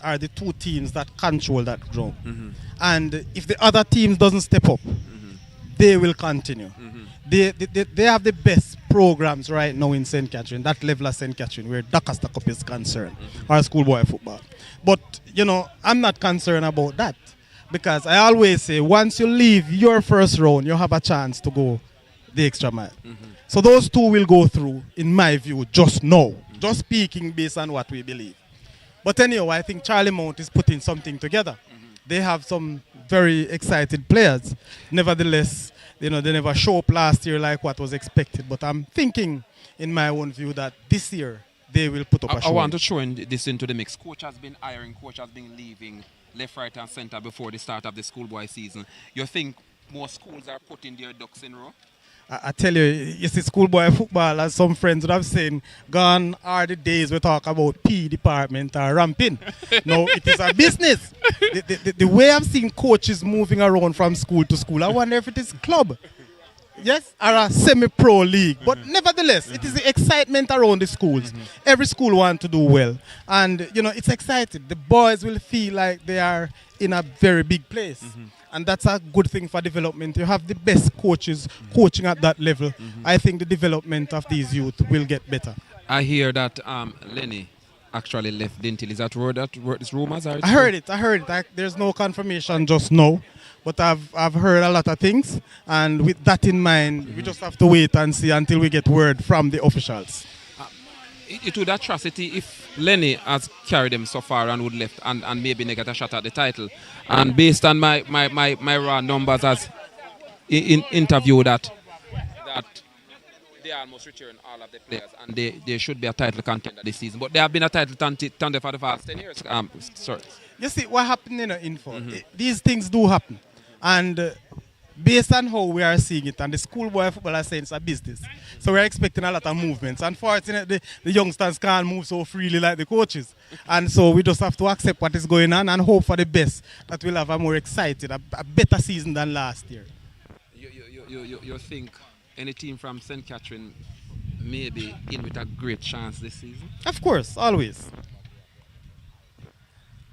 are the two teams that control that ground. And if the other teams doesn't step up, they will continue. They have the best programs right now in St. Catherine, that level of St. Catherine, where Doncaster Cup is concerned, or schoolboy football. But, you know, I'm not concerned about that. Because I always say, once you leave your first round, you have a chance to go the extra mile. So those two will go through, in my view, just now. Just speaking based on what we believe. But anyhow, I think Charlie Mount is putting something together. They have some very excited players. Nevertheless, you know, they never show up last year like what was expected. But I'm thinking, in my own view, that this year they will put up a show. I want to throw this into the mix. Coach has been hiring, coach has been leaving left, right, and center before the start of the schoolboy season. You think more schools are putting their ducks in a row? I tell you, you see, schoolboy football, as some friends would have said, gone are the days we talk about P department or ramping. No, it is a business. The way I've seen coaches moving around from school to school, I wonder if it is club. Yes, or a semi-pro league. But nevertheless, it is the excitement around the schools. Every school wants to do well. And, you know, it's exciting. The boys will feel like they are in a very big place. And that's a good thing for development. You have the best coaches coaching at that level. I think the development of these youth will get better. I hear that Lenny actually left Dintil. Is that word? It's rumors? I heard it. There's no confirmation just now. But I've heard a lot of things. And with that in mind, we just have to wait and see until we get word from the officials. It would atrocity if Lenny has carried them so far and would left and maybe they get a shot at the title. And based on my raw numbers as in interview that they almost returned all of the players, and they should be a title contender this season. But they have been a title contender for the past 10 years. Sorry. You see, what happened in the info, these things do happen. And based on how we are seeing it, and the schoolboy football are saying it's a business. So we're expecting a lot of movements. Unfortunately, the youngsters can't move so freely like the coaches. And so we just have to accept what is going on and hope for the best, that we'll have a more excited, a better season than last year. You think any team from St. Catherine may be in with a great chance this season? Of course, always.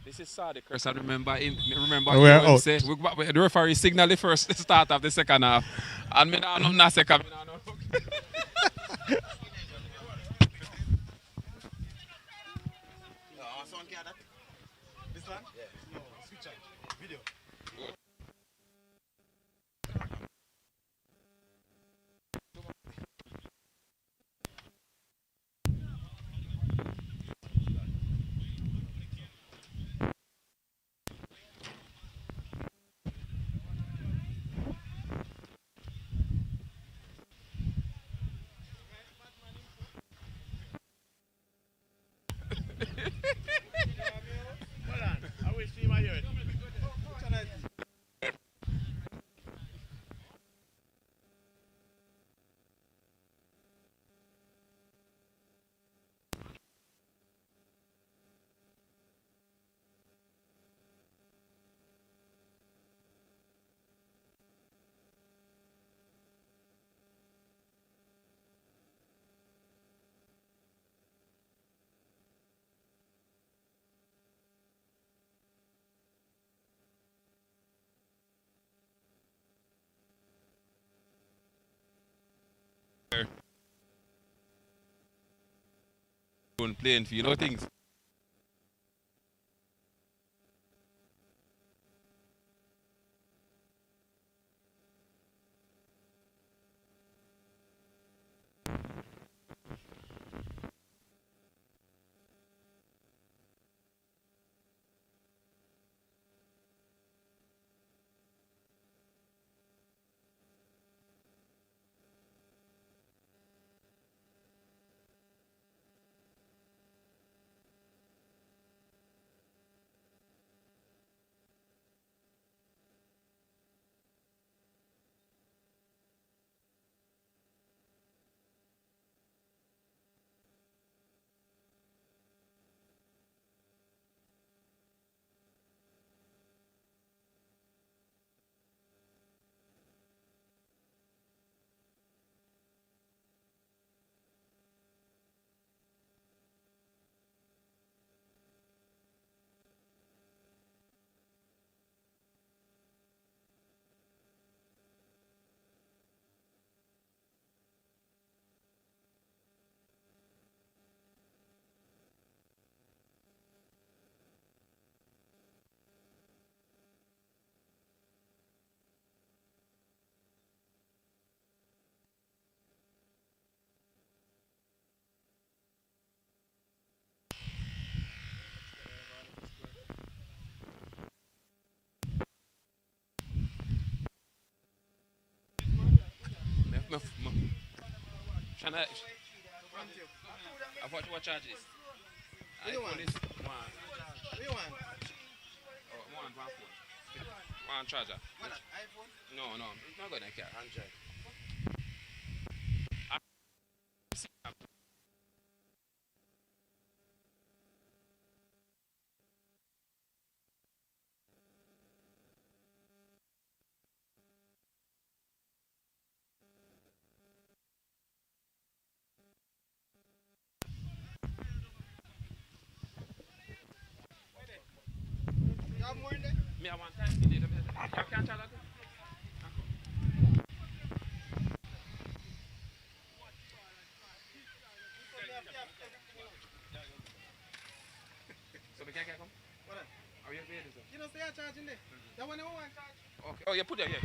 This is Sadiq, Chris. I remember We're out. Say, the referee signaled the first start of the second half. And me now know second. Playing for things. What charge is? One charger. No, I'm not going to care. Android. Me, I want time. You can't charge it. So we can't come? What? Are you ready, sir? You know, stay charging there. That one, okay. Oh, you put it here.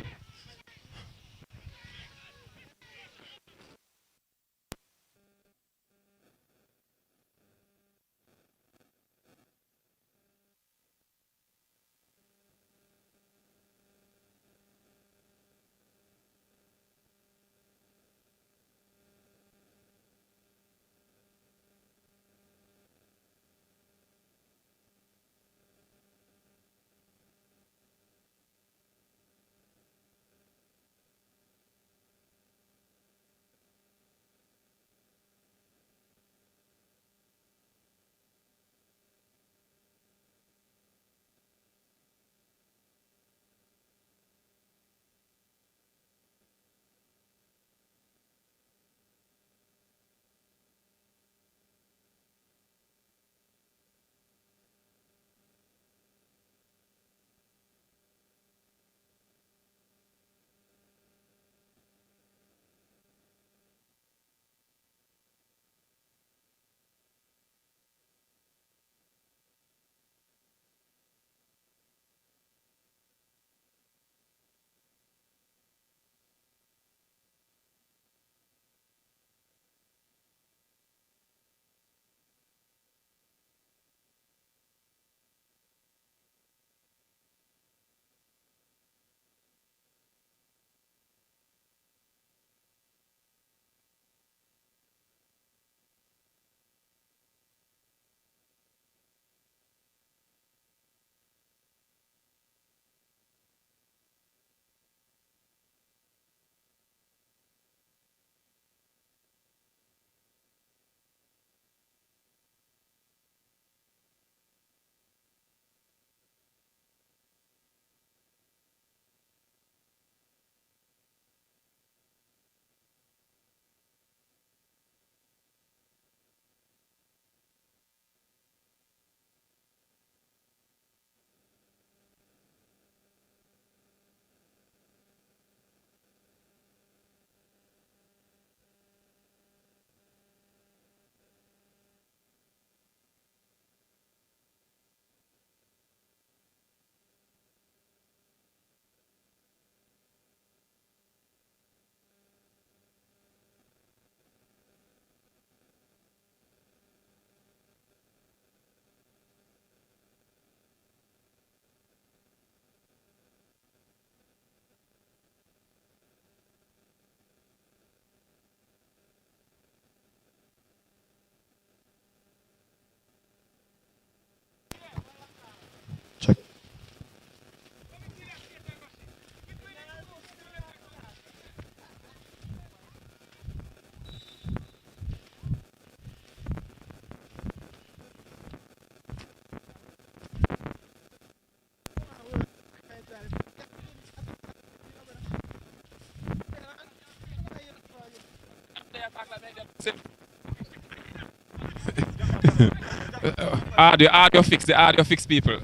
Audio fix, the audio fix people.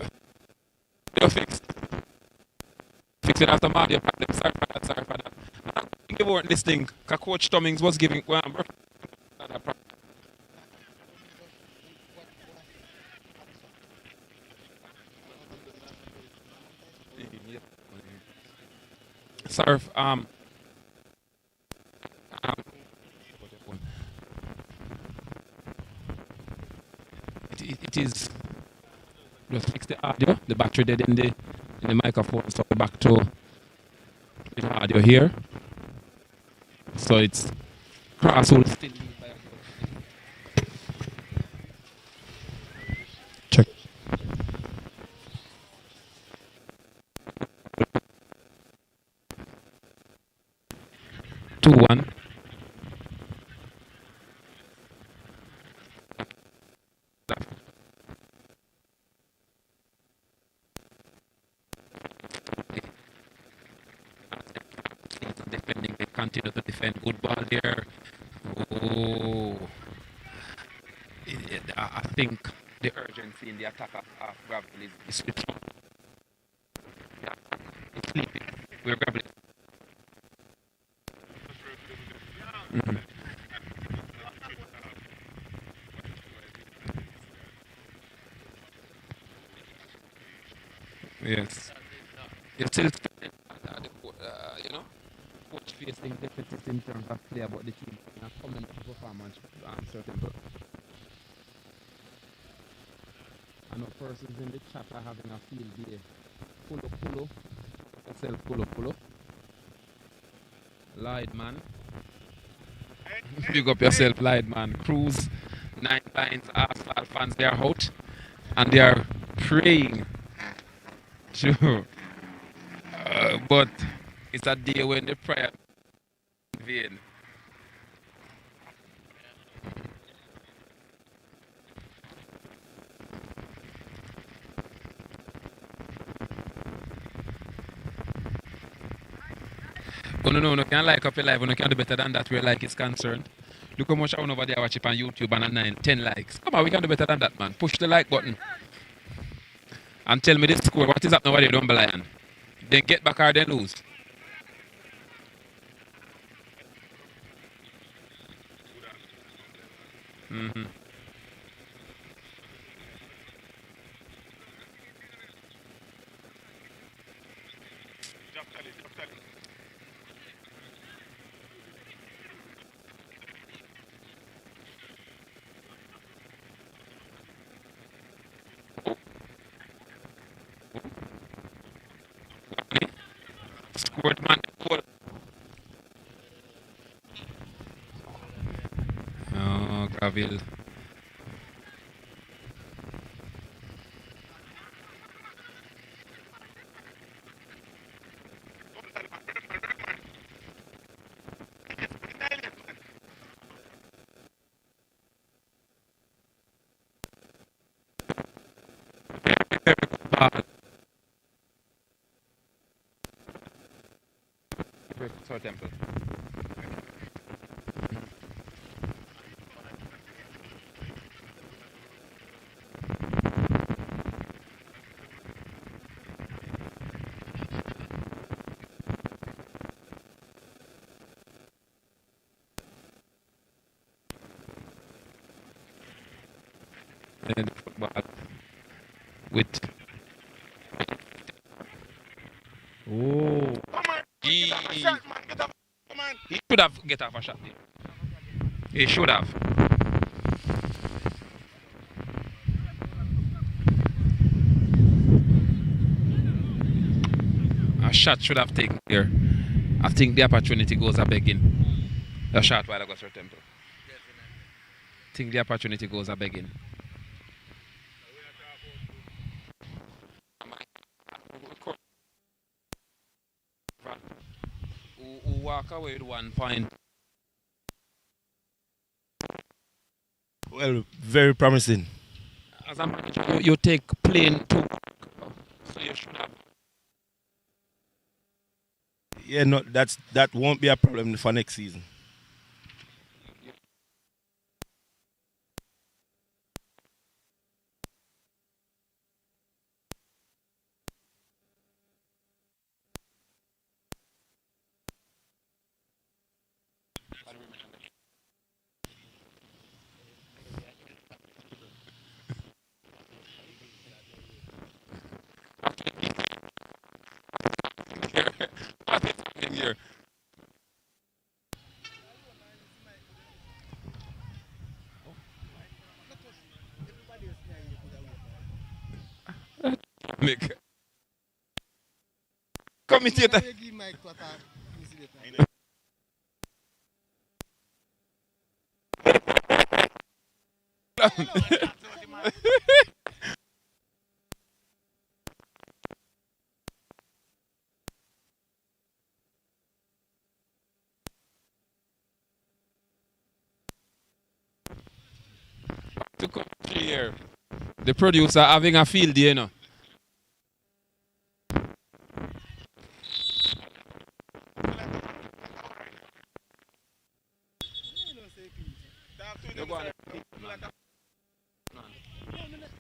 Audio fix. Fix it after my audio problem. Sorry for that, sorry for that. I think they weren't listening, because Coach Tummings was giving. Sorry, it is just fix the audio, the battery dead in the microphone, so we're back to the audio here. So it's Crosshole still. Check. Two one. Defending, they continue to defend. Good ball there. Oh, I think the urgency in the attack of Gravel is switched on. Yeah, it's sleeping. We're Gravel. Yes. You're still you know, coach facing deficits in terms of play, but the team not coming to performance certain. I know persons in the chat are having a field day. Pulo. Yourself, Pulo. Liedman. Big up yourself, Liedman. Cruz, 9 lines, Arsenal fans, they are out. And they are praying. Sure. But it's a day when the prayer is in vain. Oh, no, can't like up your live, no can do better than that where like is concerned. Look how much I want over there watch it on YouTube and 10 likes. Come on, we can do better than that, man. Push the like button. And tell me the score. What is happening over there, Dumble Lion? Then get back or then lose. Scored man. Oh, Gravel. Sir Temple. And football with he should have get off a shot there. He should have. A shot should have taken there. I think the opportunity goes a begging. A shot while I got Sir Temple. I think the opportunity goes a begging. Who walk away with 1 point? Well, very promising. As a manager, you take plane to work, so you should have. Yeah, no, that won't be a problem for next season. here. Nick. Commentator. To come here. The producer having a field day, you know.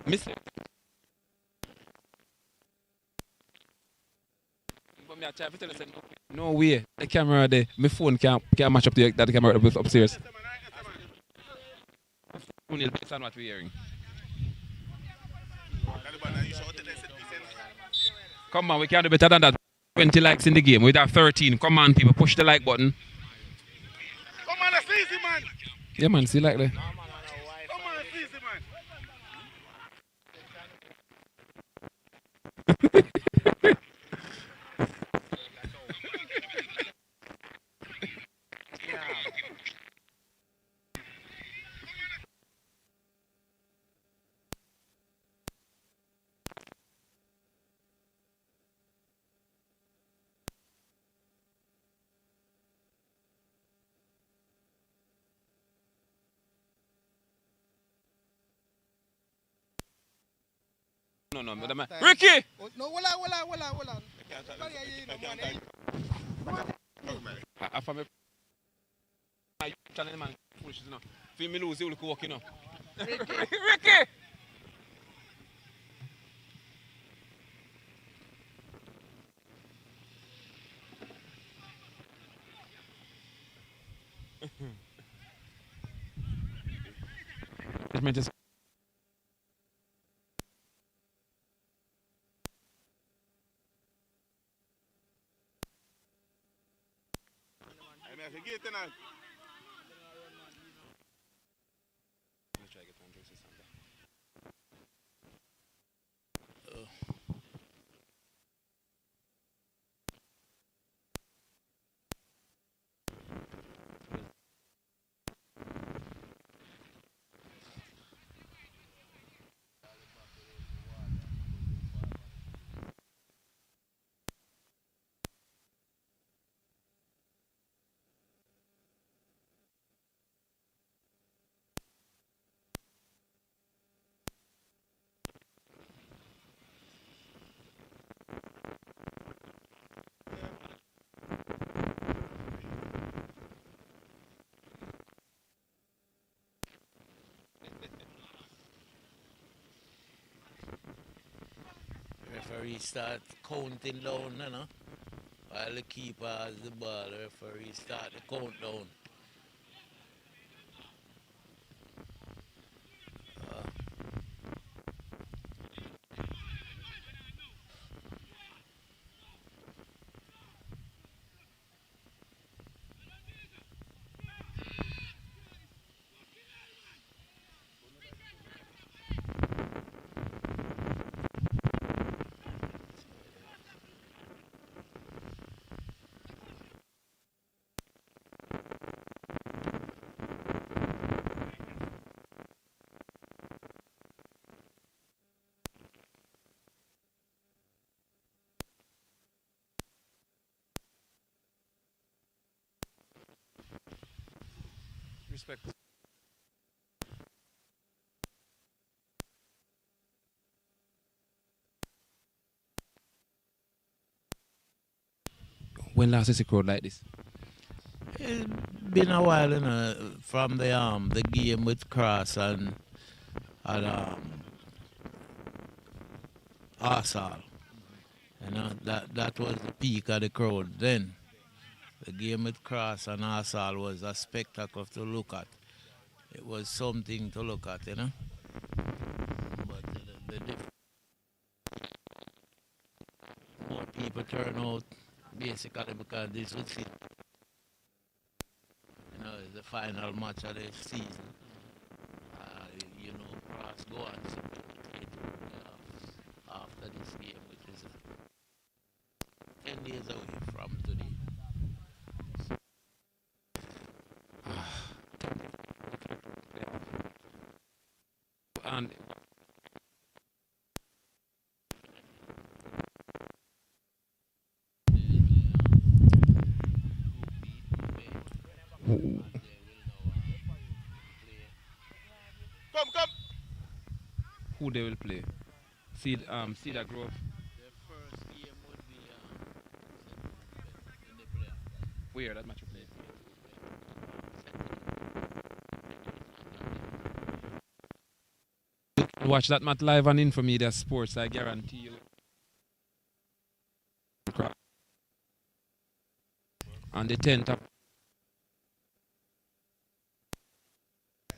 Miss. But me I try to tell you, say, no way. The camera there, my phone can't match up to that camera upstairs. Based on what we're hearing. Come on, we can do better than that. 20 likes in the game. We have 13. Come on, people, push the like button. Come on, that's easy, man. Yeah, man, see like that. Come on, that's easy, man. No, man. Ricky! No, hold on. I from a channel man foolish, you know. Feel me lose, you will walk, you know. Ricky! Just Referee start counting down, you know. While the keeper has the ball, the referee start the countdown. respect. When last is a crowd like this? It's been a while, you know, from the game with Cross and Arsenal. You know, that was the peak of the crowd then. The game with Cross and Arsenal was a spectacle to look at. It was something to look at, you know. But the more people turn out, basically because this would see, it's the final match of the season. Cross go on to play after this game, which is 10 days away from today. And Come. who they will play? Cedar Grove. The first game would be in the playoff. Where that match will play? Watch that match live on Infomedia Sports, I guarantee you. On the 10th of...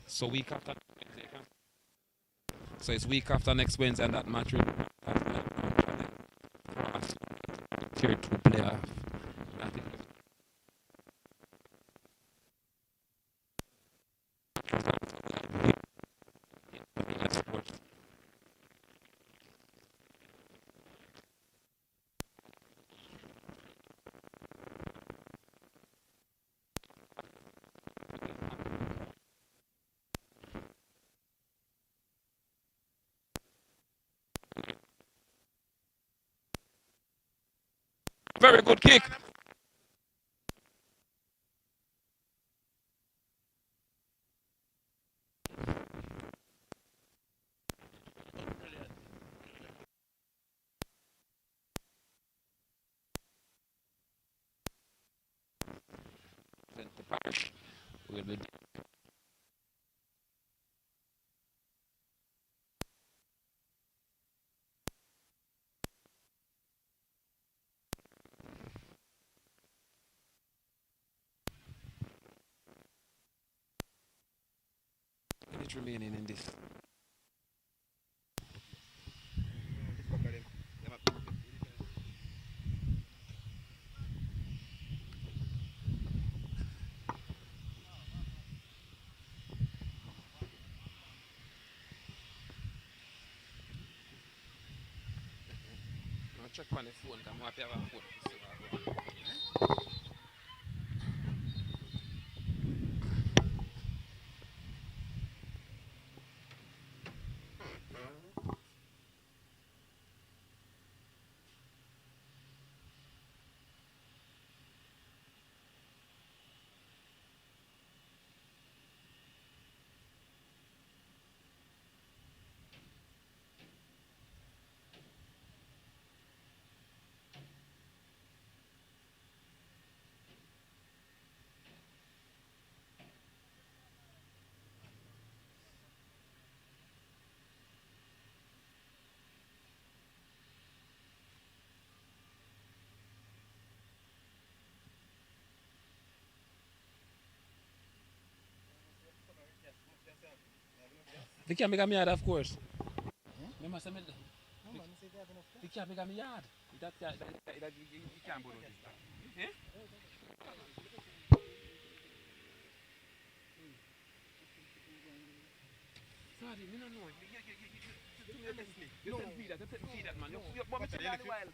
So week after Wednesday. So it's week after next Wednesday, and that match will be tier 2 playoff. Very good kick. Will be minutes remaining in this. Check on the phone, I'm happy to have a phone. They can't make a yard, of course. Remember, they can't make a yard. That you can't borrow this. Eh? Sorry, me don't know. You tell me that, man. You want me to tell you while.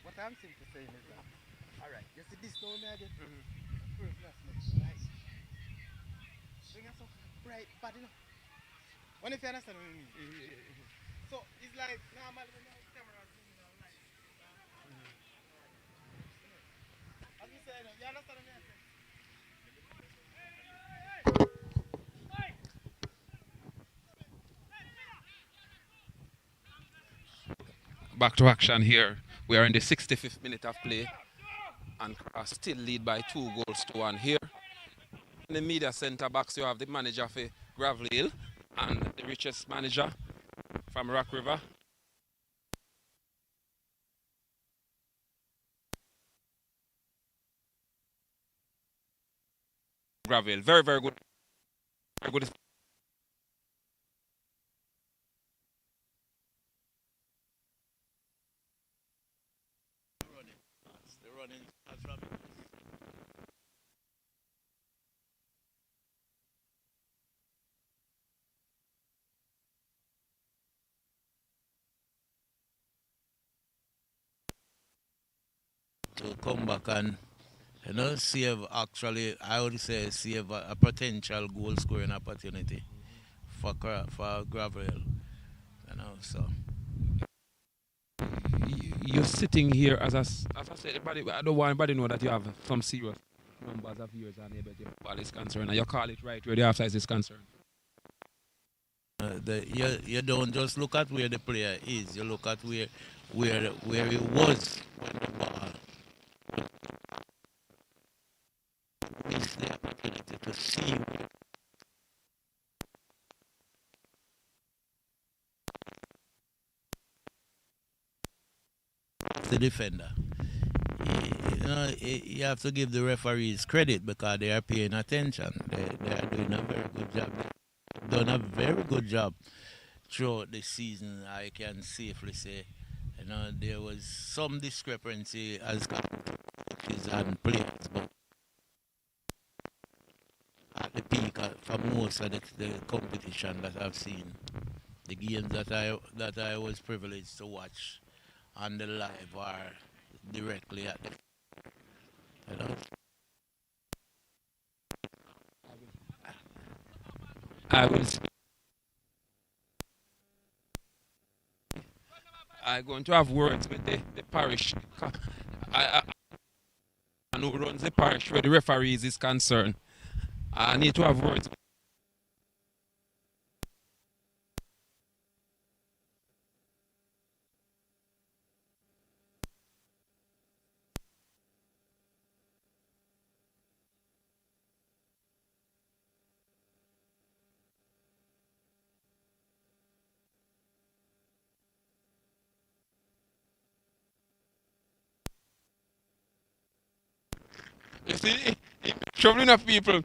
What I'm simply saying is that, alright, you see this down there again? First classmate, nice. Bring us up bright, bad enough. What if you understand what I mean? So, it's like, normal when you have cameras zooming on light. As we say, you understand what I mean? Back to action here. We are in the 65th minute of play, and Cross still lead by 2-1 here. In the media center box, you have the manager for Gravel Hill and the richest manager from Rock River. Gravel Hill, very, very good. Very good. running as from to come back and save actually I would say save a potential goal scoring opportunity for Gabriel. So You're sitting here as I said, I don't want anybody to know that you have some serious numbers of years on here, but your ball is concerned, and you call it right where the offside is concerned. you don't just look at where the player is. You look at where he was when the ball missed the opportunity to see the defender. You have to give the referees credit because they are paying attention. They are doing a very good job. Done a very good job throughout the season. I can safely say, there was some discrepancy as coaches and players, but at the peak for most of the competition that I've seen, the games that I was privileged to watch on the live or directly at the you know. I will. I'm going to have words with the parish. I know who runs the parish where the referees is concerned. I need to have words. You see, troubling of people,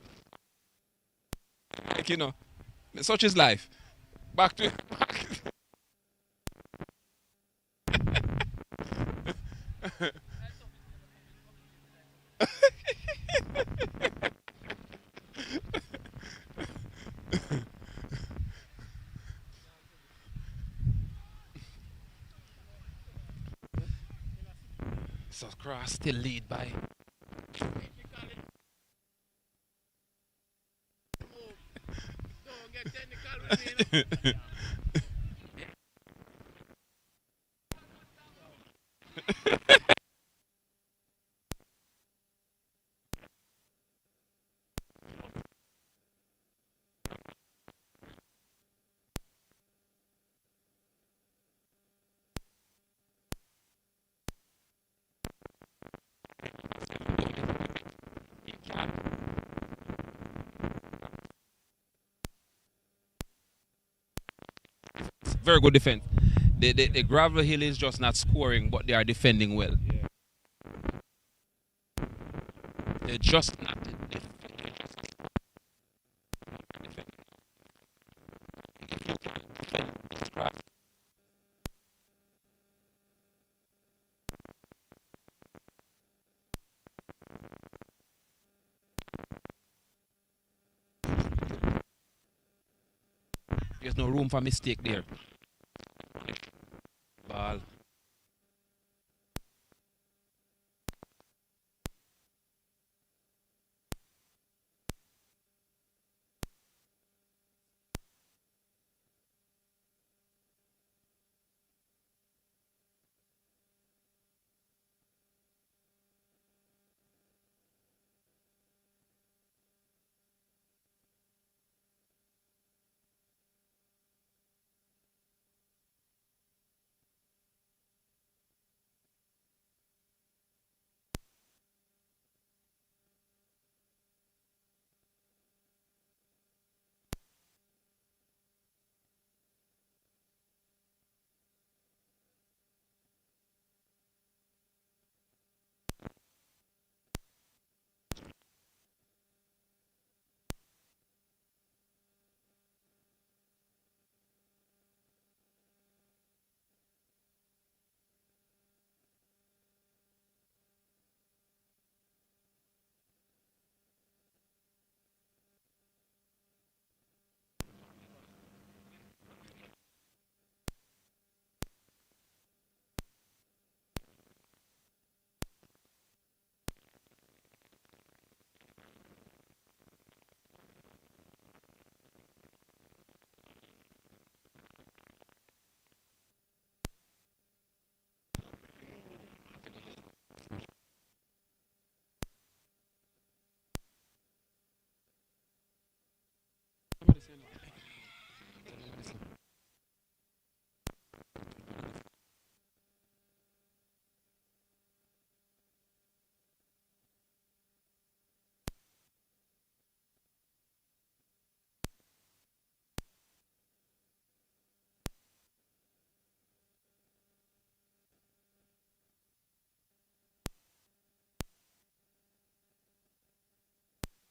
like such is life. Back to back. So Cross still lead by. Very good defense. The Gravel Hill is just not scoring, but they are defending well. They're just not defending. There's no room for mistake there. Ball.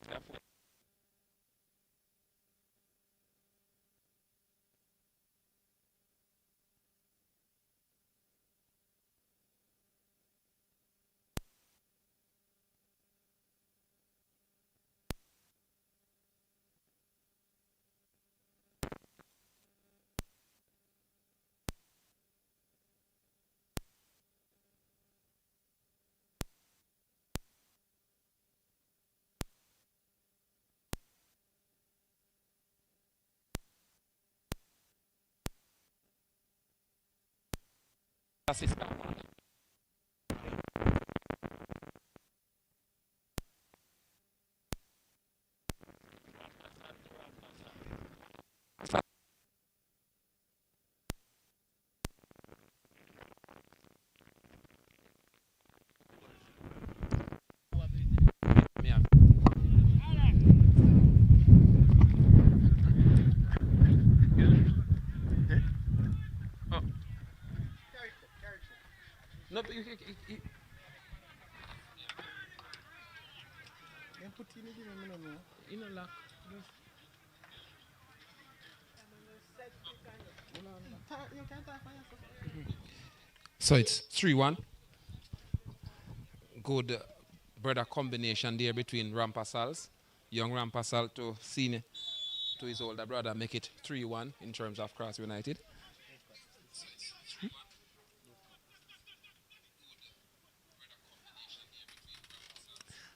Yeah. Oh. No, but you know, like, so it's 3-1. Good brother combination there between Rampasals, young Rampasal to senior to his older brother, make it 3-1 in terms of Cross United.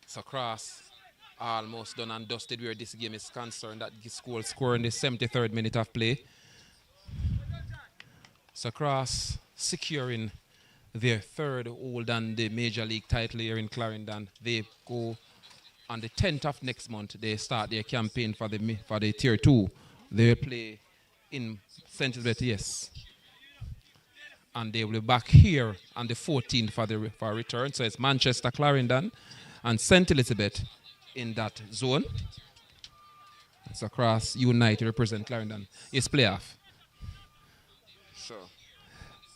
So Cross almost done and dusted where this game is concerned. That goal scored in the 73rd minute of play. So Cross securing their third hold on the Major League title here in Clarendon. They go on the 10th of next month. They start their campaign for the Tier 2. They play in St. Elizabeth, yes. And they will be back here on the 14th for a return. So it's Manchester, Clarendon, and St. Elizabeth in that zone. So Cross United represent Clarendon. It's playoff. So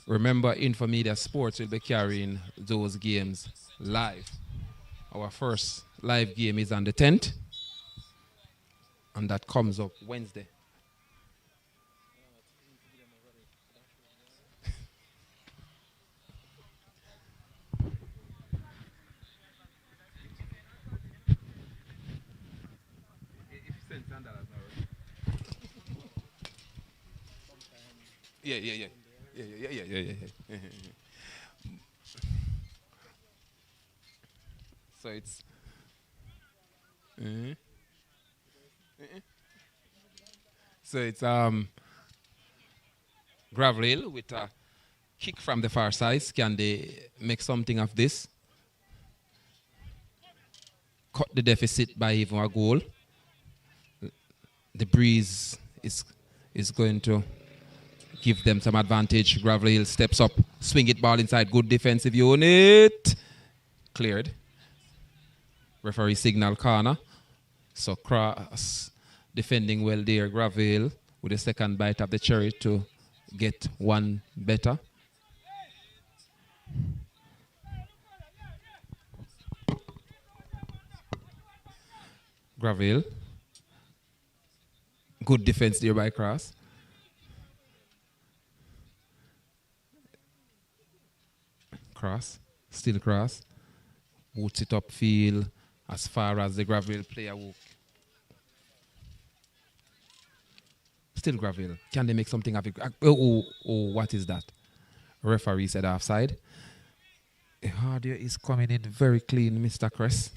remember, Infomedia Sports will be carrying those games live. Our first live game is on the 10th, and that comes up Wednesday. Yeah. So it's Gravel Hill with a kick from the far side. Can they make something of this? Cut the deficit by even a goal. The breeze is going to give them some advantage. Gravel Hill steps up, swing it ball inside. Good defensive unit. Cleared. Referee signal corner. So Cross defending well there. Gravel Hill with the second bite of the cherry to get one better. Gravel Hill. Good defense there by Cross. Cross, still Cross. Boots it upfield as far as the Gravel Hill player will. Still Gravel Hill. Can they make something of it? Oh, what is that? Referee said offside. Audio is coming in very clean, Mr. Cress.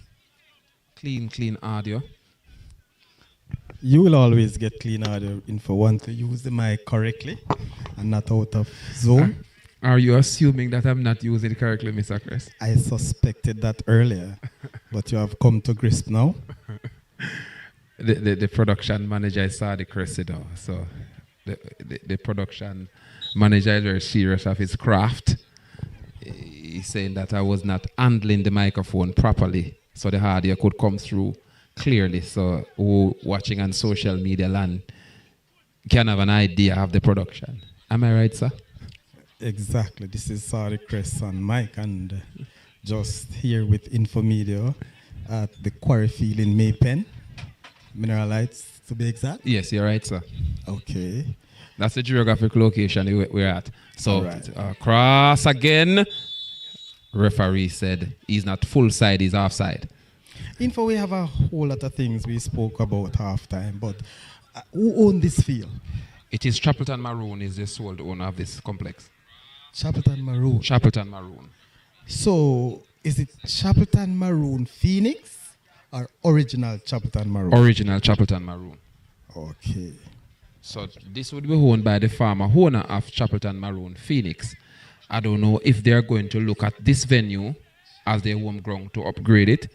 Clean audio. You will always get clean audio in for one to use the mic correctly and not out of zone. Are you assuming that I'm not using it correctly, Mr. Cress? I suspected that earlier, but you have come to grasp now. The production manager saw the Cressido, so the production manager is very serious of his craft. He's saying that I was not handling the microphone properly, so the audio could come through clearly. So who watching on social media land can have an idea of the production. Am I right, sir? Exactly. This is Sorry Cress and Mike, and just here with Infomedia. at the Quarry Field in Maypen, Mineral Lights to be exact. Yes, you're right, sir. Okay. That's the geographic location we're at. So, Alright. cross again. Referee said he's not full side, he's half side. Info, we have a whole lot of things we spoke about halftime, but who owns this field? It is Chapelton Maroon is the sole owner of this complex. Chapelton Maroon. Chapelton Maroon. So, is it Chapelton Maroon Phoenix or original Chapelton Maroon? Original Chapelton Maroon. Okay. So this would be owned by the former owner of Chapelton Maroon, Phoenix. I don't know if they're going to look at this venue as their home ground to upgrade it,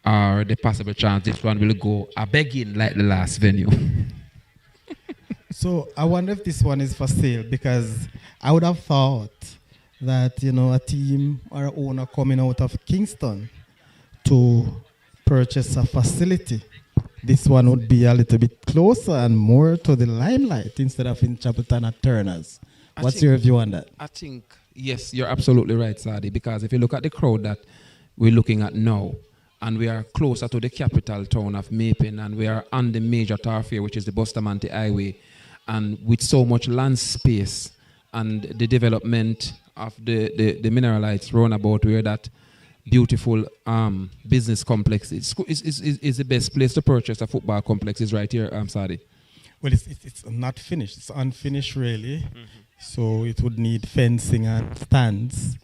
or the possible chance this one will go a begging like the last venue. So I wonder if this one is for sale, because I would have thought that, you know, a team or an owner coming out of Kingston to purchase a facility, this one would be a little bit closer and more to the limelight instead of in Chapelton at Turner's. What's your view on that? I think, yes, you're absolutely right, Sadi, because if you look at the crowd that we're looking at now, and we are closer to the capital town of Maypen, and we are on the major thoroughfare, which is the Bustamante Highway, and with so much land space and the development of the Mineral Lights roundabout, where that beautiful business complex is the best place to purchase a football complex is right here, Sadi. Well, it's not finished. It's unfinished, really. So it would need fencing and stands.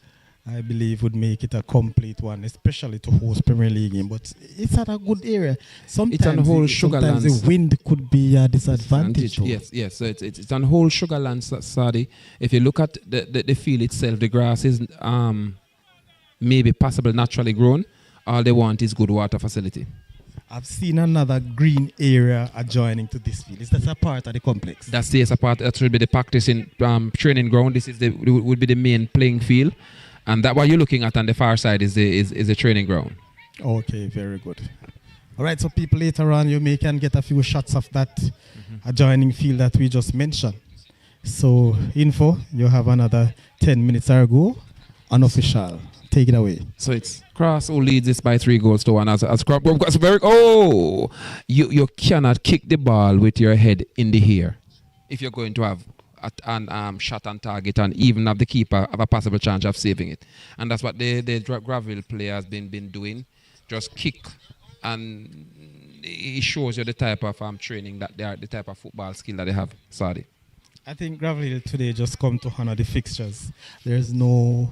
I believe would make it a complete one, especially to host Premier League game. But it's at a good area. Sometimes it's on whole Sugarlands. Sometimes the wind could be a disadvantage. Yes. So it's on whole Sugarlands, Sadi. If you look at the field itself, the grass is maybe possible naturally grown. All they want is good water facility. I've seen another green area adjoining to this field. Is that a part of the complex? That's a part. That should be the practicing training ground. This is would be the main playing field, and that what you're looking at on the far side is the training ground. Okay, very good. All right, so people later on you can get a few shots of that adjoining field that we just mentioned. So info, you have another 10 minutes or go, unofficial. Take it away. So it's Cross who leads this by 3-1 as Crop. You cannot kick the ball with your head in the air if you're going to have a shot on target and even have the keeper have a possible chance of saving it. And that's what the Graville player has been doing. Just kick, and it shows you the type of training that they are, the type of football skill that they have. Sorry. I think Graville today just come to honor the fixtures. There's no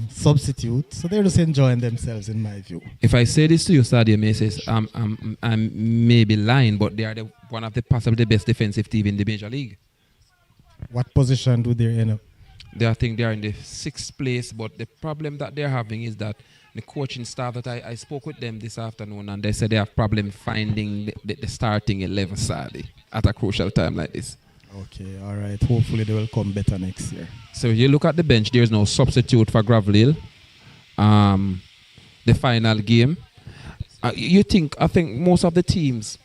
substitute, so they're just enjoying themselves, in my view. If I say this to you, Sadio May says I'm maybe lying, but they are one of the possibly the best defensive team in the Major League. What position do they end up? I think they are in the 6th place, but the problem that they're having is that the coaching staff that I spoke with them this afternoon, and they said they have problem finding the starting 11, sadly, at a crucial time like this. Okay, all right. Hopefully they will come better next year. So you look at the bench, there's no substitute for Graville. The final game. I think most of the teams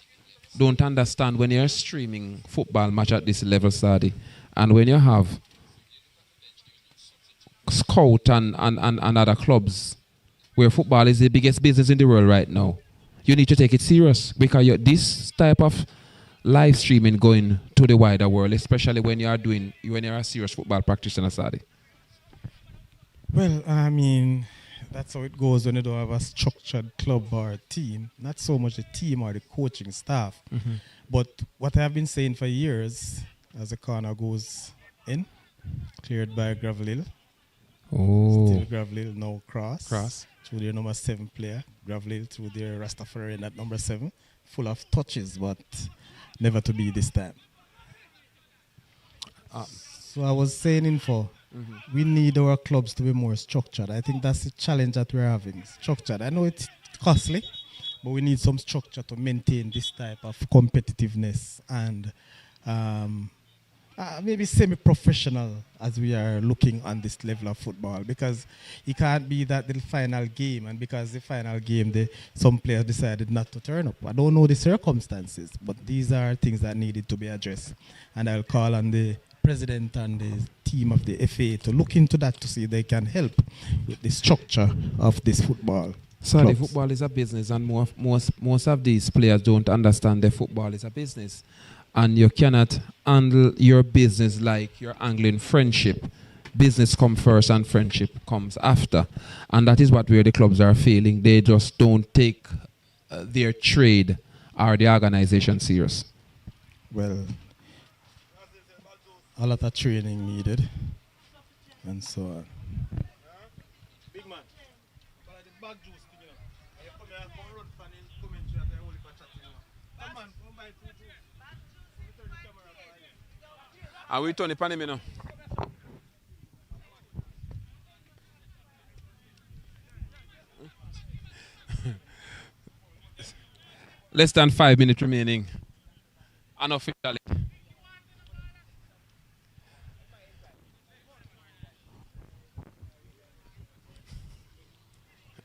don't understand when you're streaming football match at this level, Sadi, and when you have Scout and other clubs where football is the biggest business in the world right now, you need to take it serious, because this type of live streaming going to the wider world, especially when you're a serious football practitioner, Sadi. Well, I mean, that's how it goes when you don't have a structured club or a team. Not so much the team or the coaching staff. But what I have been saying for years, as the corner goes in, cleared by Graville. Still Graville, now Cross. Through their number 7 player. Graville through their Rastafarian at number 7. Full of touches, but never to be this time. So I was saying we need our clubs to be more structured. I think that's the challenge that we're having. Structured. I know it's costly, but we need some structure to maintain this type of competitiveness and maybe semi-professional as we are looking on this level of football, because it can't be that the final game, and because the final game some players decided not to turn up. I don't know the circumstances, but these are things that needed to be addressed, and I'll call on the president and the team of the FA to look into that to see if they can help with the structure of this football Sorry, clubs. football is a business, and most of these players don't understand that football is a business, and you cannot handle your business like you're handling friendship. Business comes first, and friendship comes after, and that is what where the clubs are failing. They just don't take their trade or the organization serious. Well, a lot of training needed, and so on. Big man. But the bag juice thing, you know. You come here, come run fan in, commentary at the whole heap of chat, you know. Come on, come buy two juice. We turn the camera for you. And we turn the pan him, you know. Less than 5 minutes remaining. Unofficially.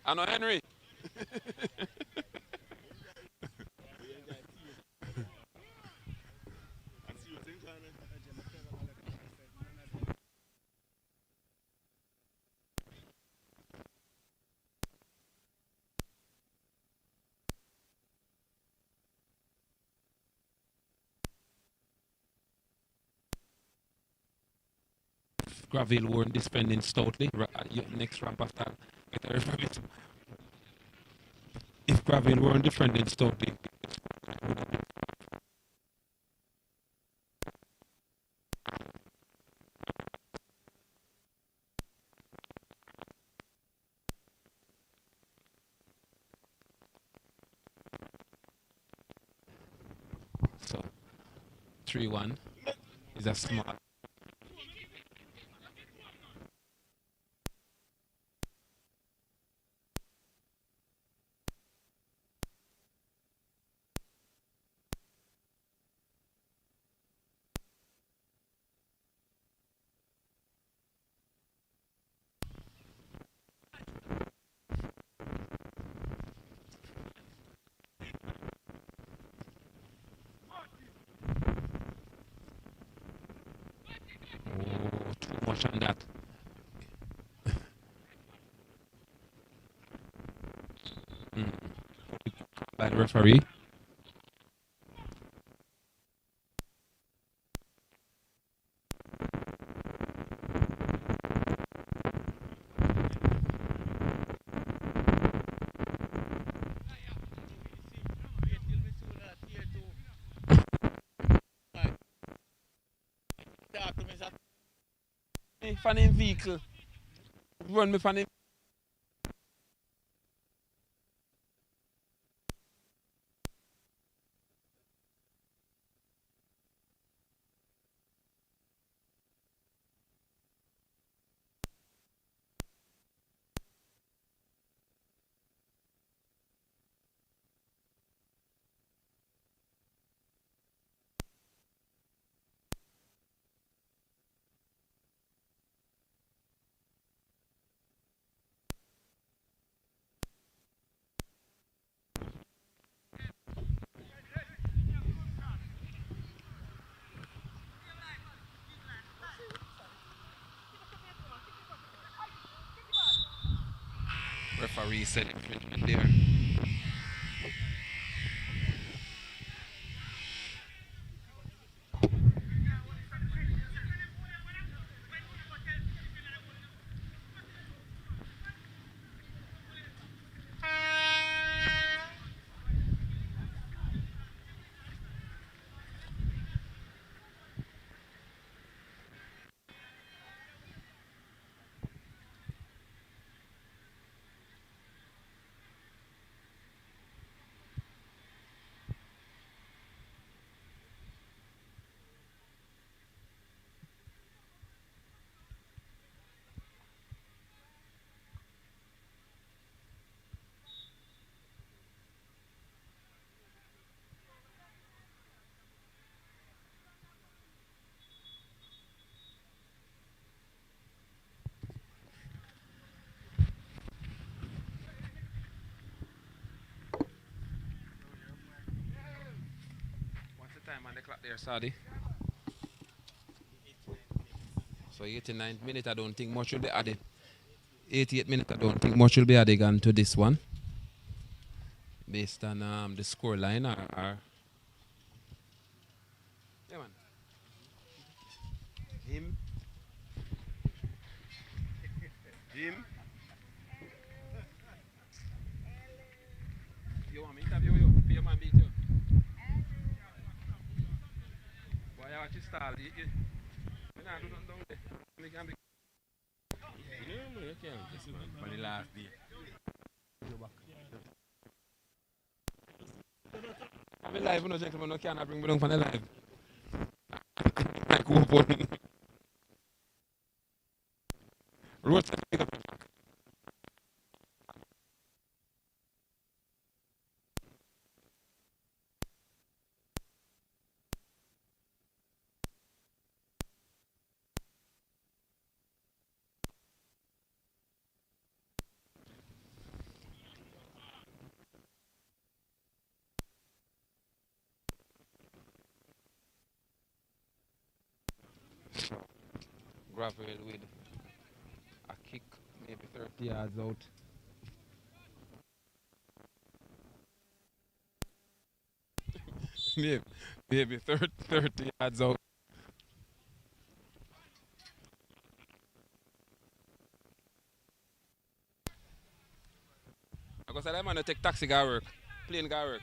I know Henry. Graville weren't defending stoutly. Next ramp after get a referee. If Graville weren't defending stoutly. So 3-1 is a small. Too much on that. By the referee. Fan in vehicle. Run me fan in. Referee said infringement there. Time on the clock there, Sadi. So 89th minute, I don't think much will be added. 88 minutes, I don't think much will be added on to this one. based on the score line or yeah man. Him. Jim. You want me to interview you? For your man beat you. Why you watch his style? You not do nothing down there. You can be. No, you can't. This man. For the last day. I'm live, you know, gentlemen. No can't bring me down from the live. Like open. Road side pick up. Gravel with a kick, maybe 30 yards out. maybe 30 yards out. Because I man take taxi guy work, plane guy work.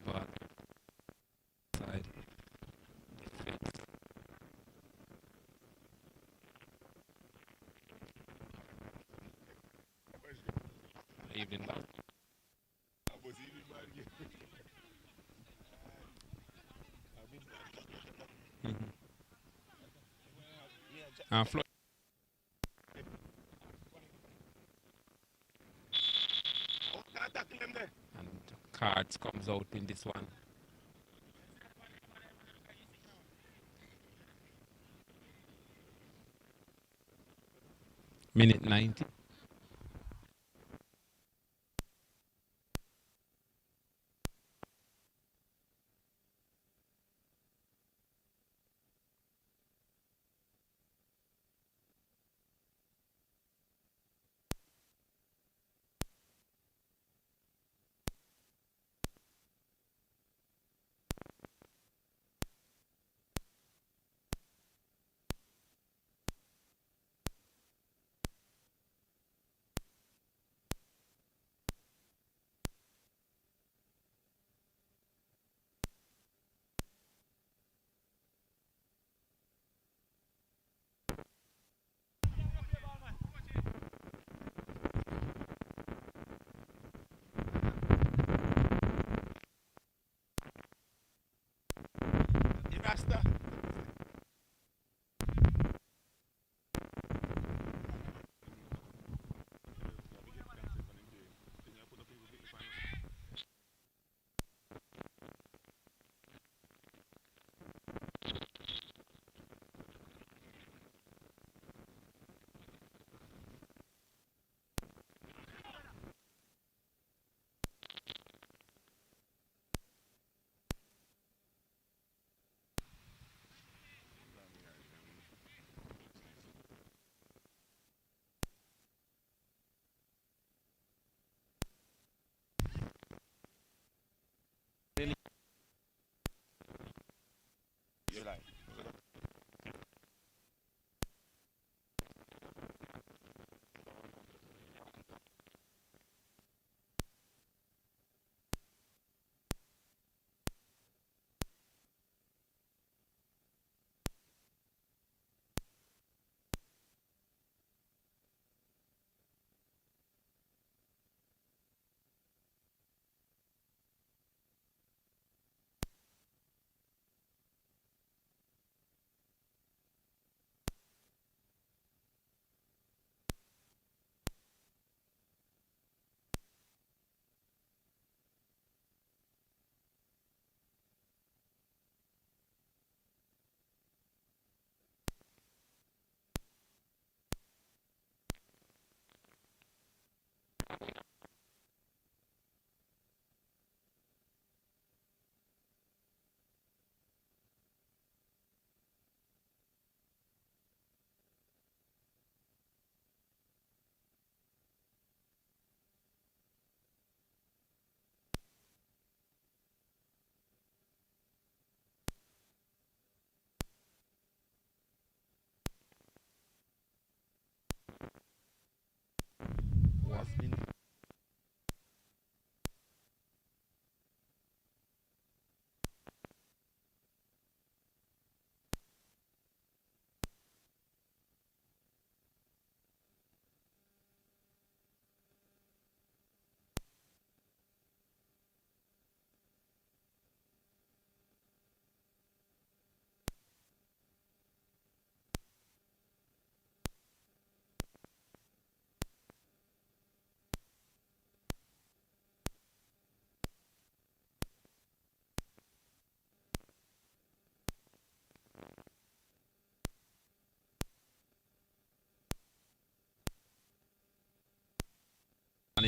But side. Evening back. Floyd. And cards comes out in this one. Minute 90.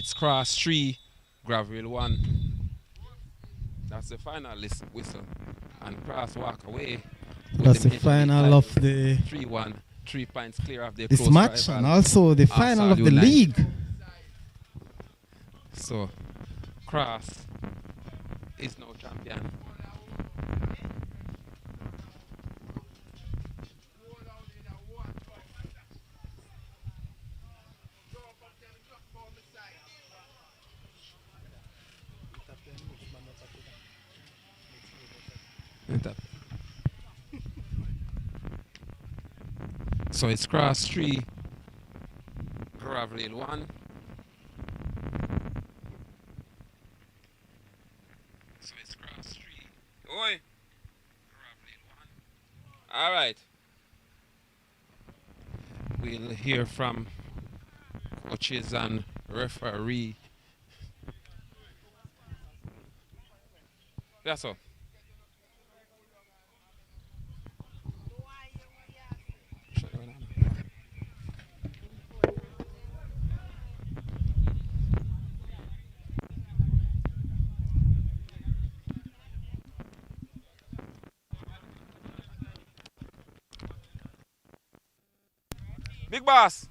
it's Cross 3, Gravel 1. That's the final whistle. And Cross walk away. That's the final of the 3-1, 3 points clear of the this close match, rival, and also the final of the United. league. So, Cross is now champion. So it's Cross 3, Gravel 1. So it's Cross 3. Oi! Gravel 1. All right. We'll hear from coaches and referee. That's all. Big boss.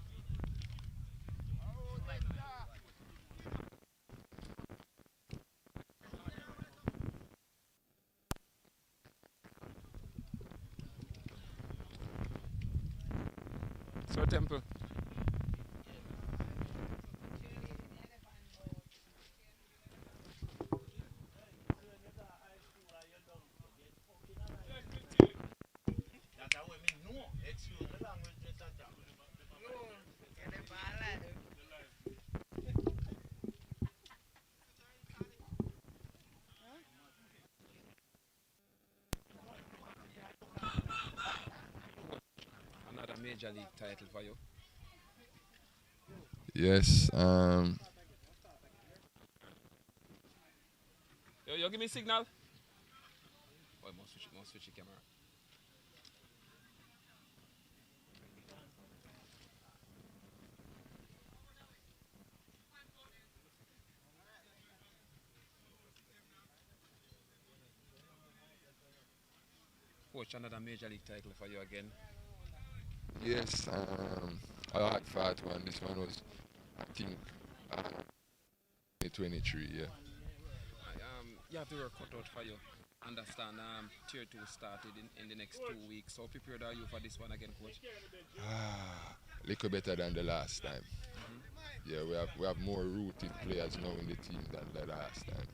So Temple. Another major league title for you. Yes. Yo, give me signal. Oh, must switch the camera. Coach, another major league title for you again. Yes. I had fought one. This one was, I think, 23. Yeah. You have to work cut out for you. Understand, tier 2 started in the next 2 weeks. So prepared are you for this one again, coach? Little better than the last time. Yeah, we have more rooted players now in the team than the last time.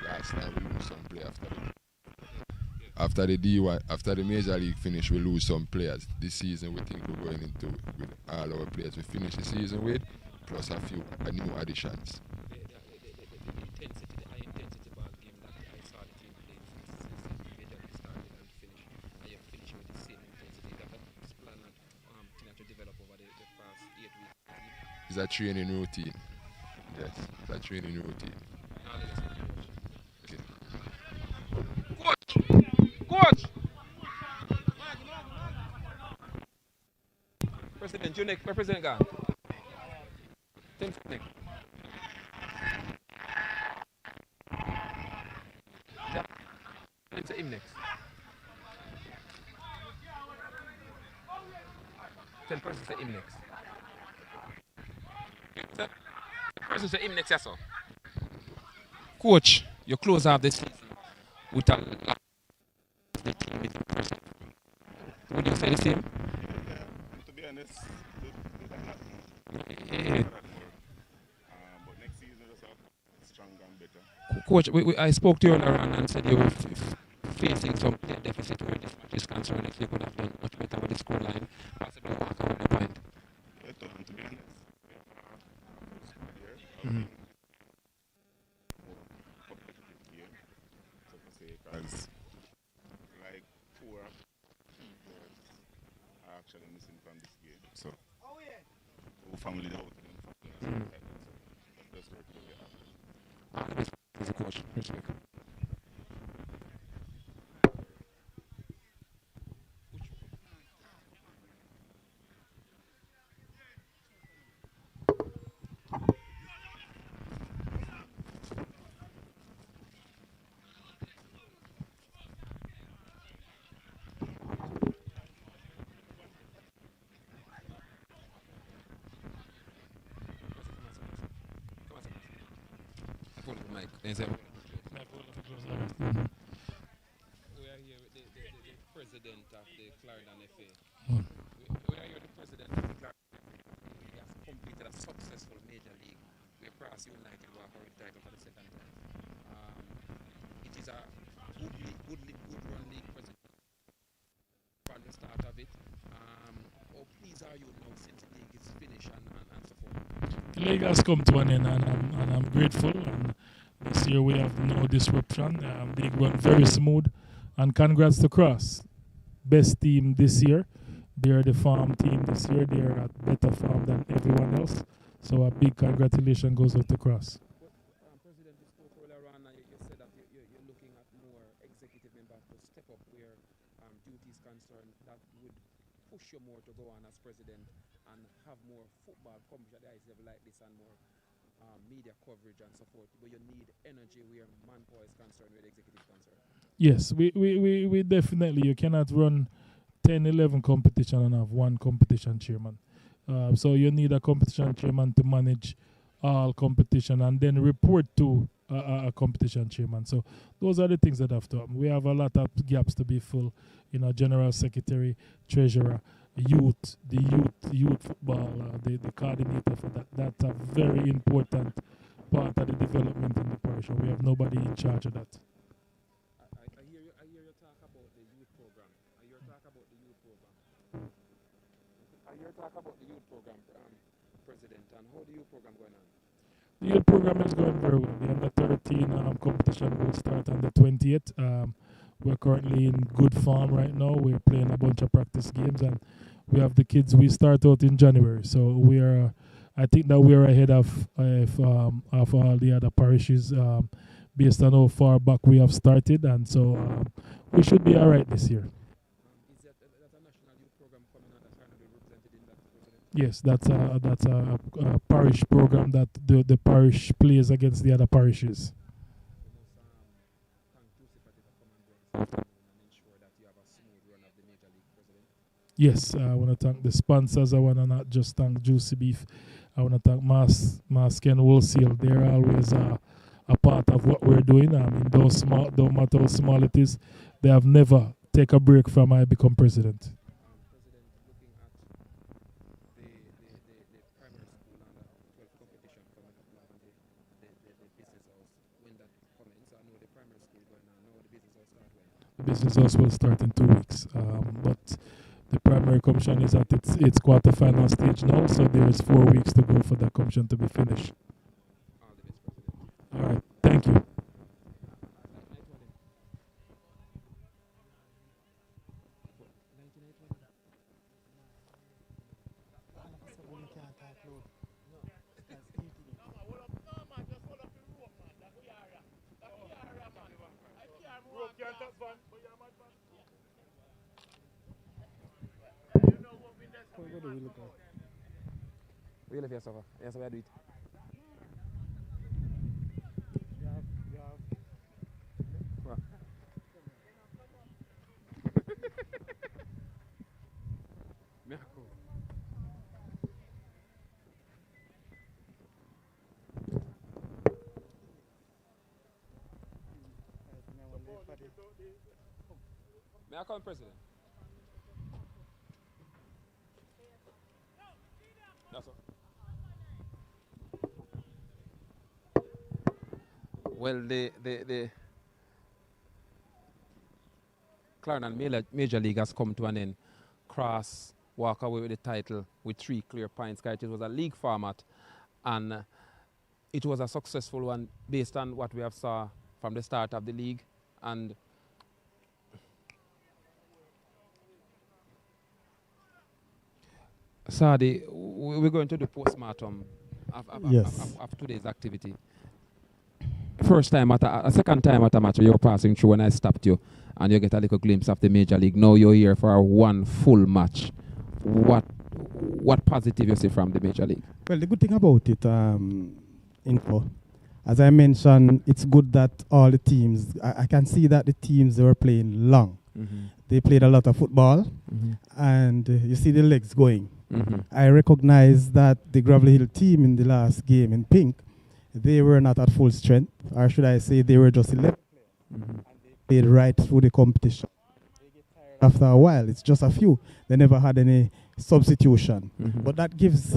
Last time we lose some play after the D1, after the major league finish, we lose some players. This season we think we're going into with all our players we finish the season with, plus a few new additions. The high intensity ball game that I saw the team playing since the major league started and finished, and you finish with the same intensity. That's plan to develop over the past 8 weeks. It's a training routine. Yes, it's a training routine. Okay. Coach! President, you next. President gone. 10 next. It's him next. 10 persons say him next. Persons say him next, yes, sir. Coach, you close out the season with a lot of the team with person. Would you say the same? To be honest, Yeah. but next season is stronger and better. Coach, I spoke to you earlier on and said you were facing some player deficit where this match is concerned. If you could have done much better with the scoreline, possibly walk away the point. To be honest, because like 4 key players are actually missing from this game. So, family out. That's what As a coach, respect. mic. Then say, Mhm. we are here with the president of the Clarendon FA. Mm. We are here with the president of the Clarendon FA. He has completed a successful major league where Cross United were for the title for the second time. It is a good run league president from the start of it. How pleased are you now since the league is finished and so forth? The league has come to an end, and I'm grateful. And this year we have no disruption. The league run very smooth, and congrats to Cross, best team this year. They are the farm team this year. They are at better farm than everyone else. So a big congratulations goes out to Cross. President, you spoke earlier on, and you said that you're looking at more executive members to step up where duty is concerned. That would push you more to go on as president and have more football coverage at the highest level like this and more media coverage and so forth. But you need energy where manpower is concerned, where the executive is concerned. Yes, we definitely. You cannot run 10, 11 competition and have one competition chairman. So you need a competition chairman to manage all competition and then report to a competition chairman. So those are the things that have to happen. We have a lot of gaps to be full. General secretary, treasurer, youth, the youth football, the coordinator for that. That's a very important part of the development in the parish. And we have nobody in charge of that. I hear you talk about the youth program. I hear you talk about the youth program. President, and how the youth program going on? The youth program is going very well. The under-13 competition will start on the 20th. We're currently in good form right now. We're playing a bunch of practice games, and we have the kids. We start out in January, so I think that we're ahead of all the other parishes based on how far back we have started, and so we should be all right this year. Is that a national youth program coming on that's going to be represented in that, President? Yes, that's a parish program that the parish plays against the other parishes. Yes, I want to thank the sponsors. I want to not just thank Juicy Beef. I want to thank Mask and Wholesale. They're always a part of what we're doing. I mean, don't matter how small it is, they have never take a break from I become president. President, looking at the primary school and the 12th competition coming up now and the business house, when that commences, I know the primary school going on, now the business house start when? The business house will start in 2 weeks, but the primary competition is at its quarter-final stage now, so there is 4 weeks to go for that competition to be finished. All the best, President. All right, thank you. We live here, Sava. Yes, we do it. What? May I call President? That's all. Well, the Clarendon Major League has come to an end. Cross walk away with the title with 3 clear points. It was a league format, and it was a successful one based on what we have saw from the start of the league. And Sadi, we're going to do postmortem of today's activity. First time a second time at a match you were passing through when I stopped you, and you get a little glimpse of the Major League. Now you're here for one full match. What positive you see from the Major League? Well, the good thing about it, Info, as I mentioned, it's good that all the teams, I can see that the teams, they were playing long. Mm-hmm. They played a lot of football, mm-hmm. and you see the legs going. Mm-hmm. I recognize that the Gravel Hill team in the last game in pink, they were not at full strength, or should I say they were just 11 players. And they played right through the competition. After a while, it's just a few. They never had any substitution. But that gives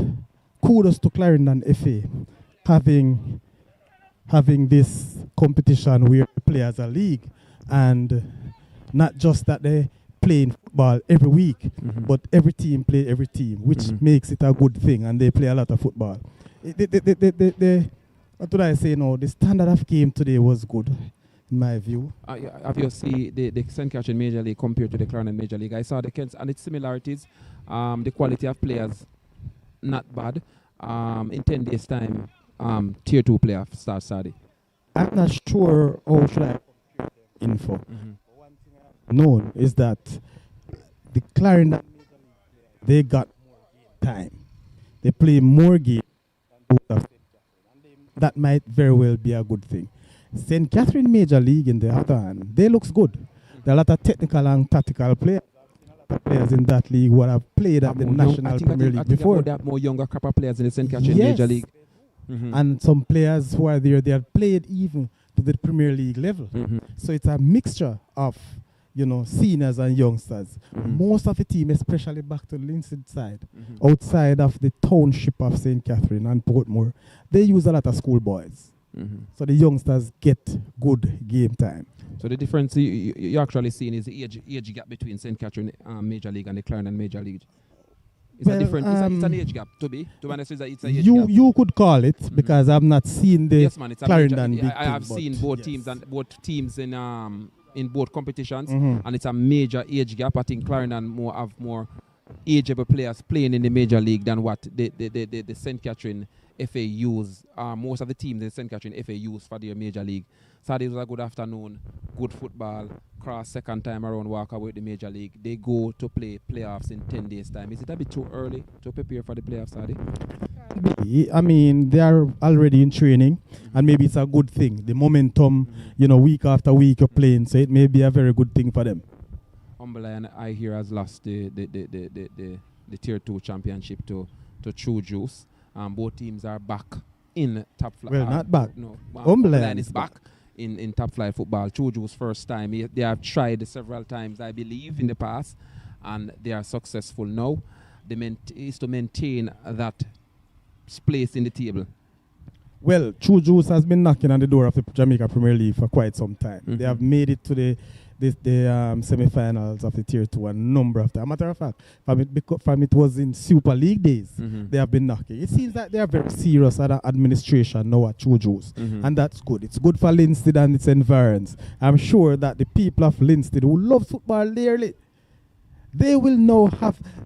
kudos to Clarendon FA having this competition where they play as a league, and not just that they playing football every week, but every team play every team, which makes it a good thing, and they play a lot of football. What did I say now? The standard of game today was good, in my view. Have you seen the St. Catherine Major League compared to the Clarendon Major League? I saw the Kents and its similarities. The quality of players, not bad. In 10 days' time, Tier 2 playoff starts Saturday. I'm not sure how should I info. One thing I've known is that the Clarendon, they got more game time. They play more games than both of St. Catherine. That might very well be a good thing. St. Catherine Major League, in the other hand, they looks good. There are a lot of technical and tactical players. Players in that league who have played at the National Premier League before. They have more younger crop of players in the St. Catherine Major League. And some players who are there, they have played even to the Premier League level. So it's a mixture of, seniors and youngsters. Most of the team, especially back to Linstead side, outside of the township of St. Catherine and Portmore, they use a lot of schoolboys. So the youngsters get good game time. So the difference you're actually seeing is the age gap between St. Catherine Major League and the Clarendon Major League. It's a different. It's an age gap. To be honest, it's an age gap. You could call it because I've not seen the Clarendon. Big I have seen both teams and both teams in both competitions, and it's a major age gap. I think Clarendon have more ageable players playing in the Major League than what the St. Catherine FA use. Most of the teams in St. Catherine FA use for their Major League. Saturday was a good afternoon, good football, cross second time around, walk away with the Major League. They go to play playoffs in 10 days' time. Is it a bit too early to prepare for the playoffs, Saturday? I mean, they are already in training, and maybe it's a good thing. The momentum, week after week you're playing, so it may be a very good thing for them. Humberline, I hear, has lost the Tier 2 championship to True Juice. Both teams are back in top flight. Well, not back. No, Humberline is back in top flight football. True Juice first time. They have tried several times, I believe, in the past, and they are successful now. Is to maintain that place in the table. Well, True Juice has been knocking on the door of the Jamaica Premier League for quite some time. They have made it to the semi-finals of the Tier 2 a number of times. Matter of fact, from it was in Super League days, they have been knocking. It seems that they are very serious at administration now at True Juice, and that's good. It's good for Linstead and its environs. I'm sure that the people of Linstead who love football dearly, they will now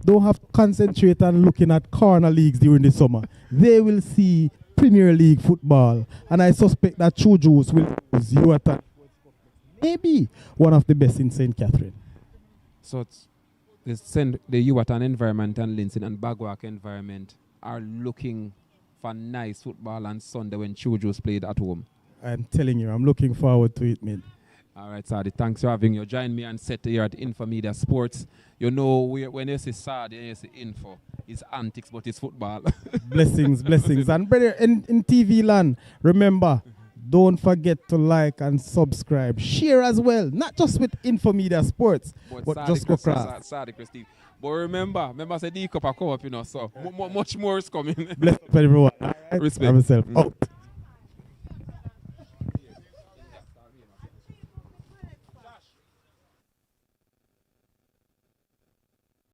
don't have to concentrate on looking at corner leagues during the summer. They will see Premier League football, and I suspect that True Juice will use Yuatan. Maybe one of the best in St. Catherine. So the Yuatan environment and Linstead and Bagwak environment are looking for nice football on Sunday when True Juice played at home. I'm telling you, I'm looking forward to it, man. All right, Sadi, thanks for having you. Join me and set here at Info Media Sports. When you say Sadi, you say Info. It's antics, but it's football. Blessings. And brother, in TV land, remember, don't forget to like and subscribe. Share as well, not just with Info Media Sports, but just go across. Sadi, Steve. But remember, I said D-Cup are come up, so much more is coming. Bless everyone. Respect. Have yourself out.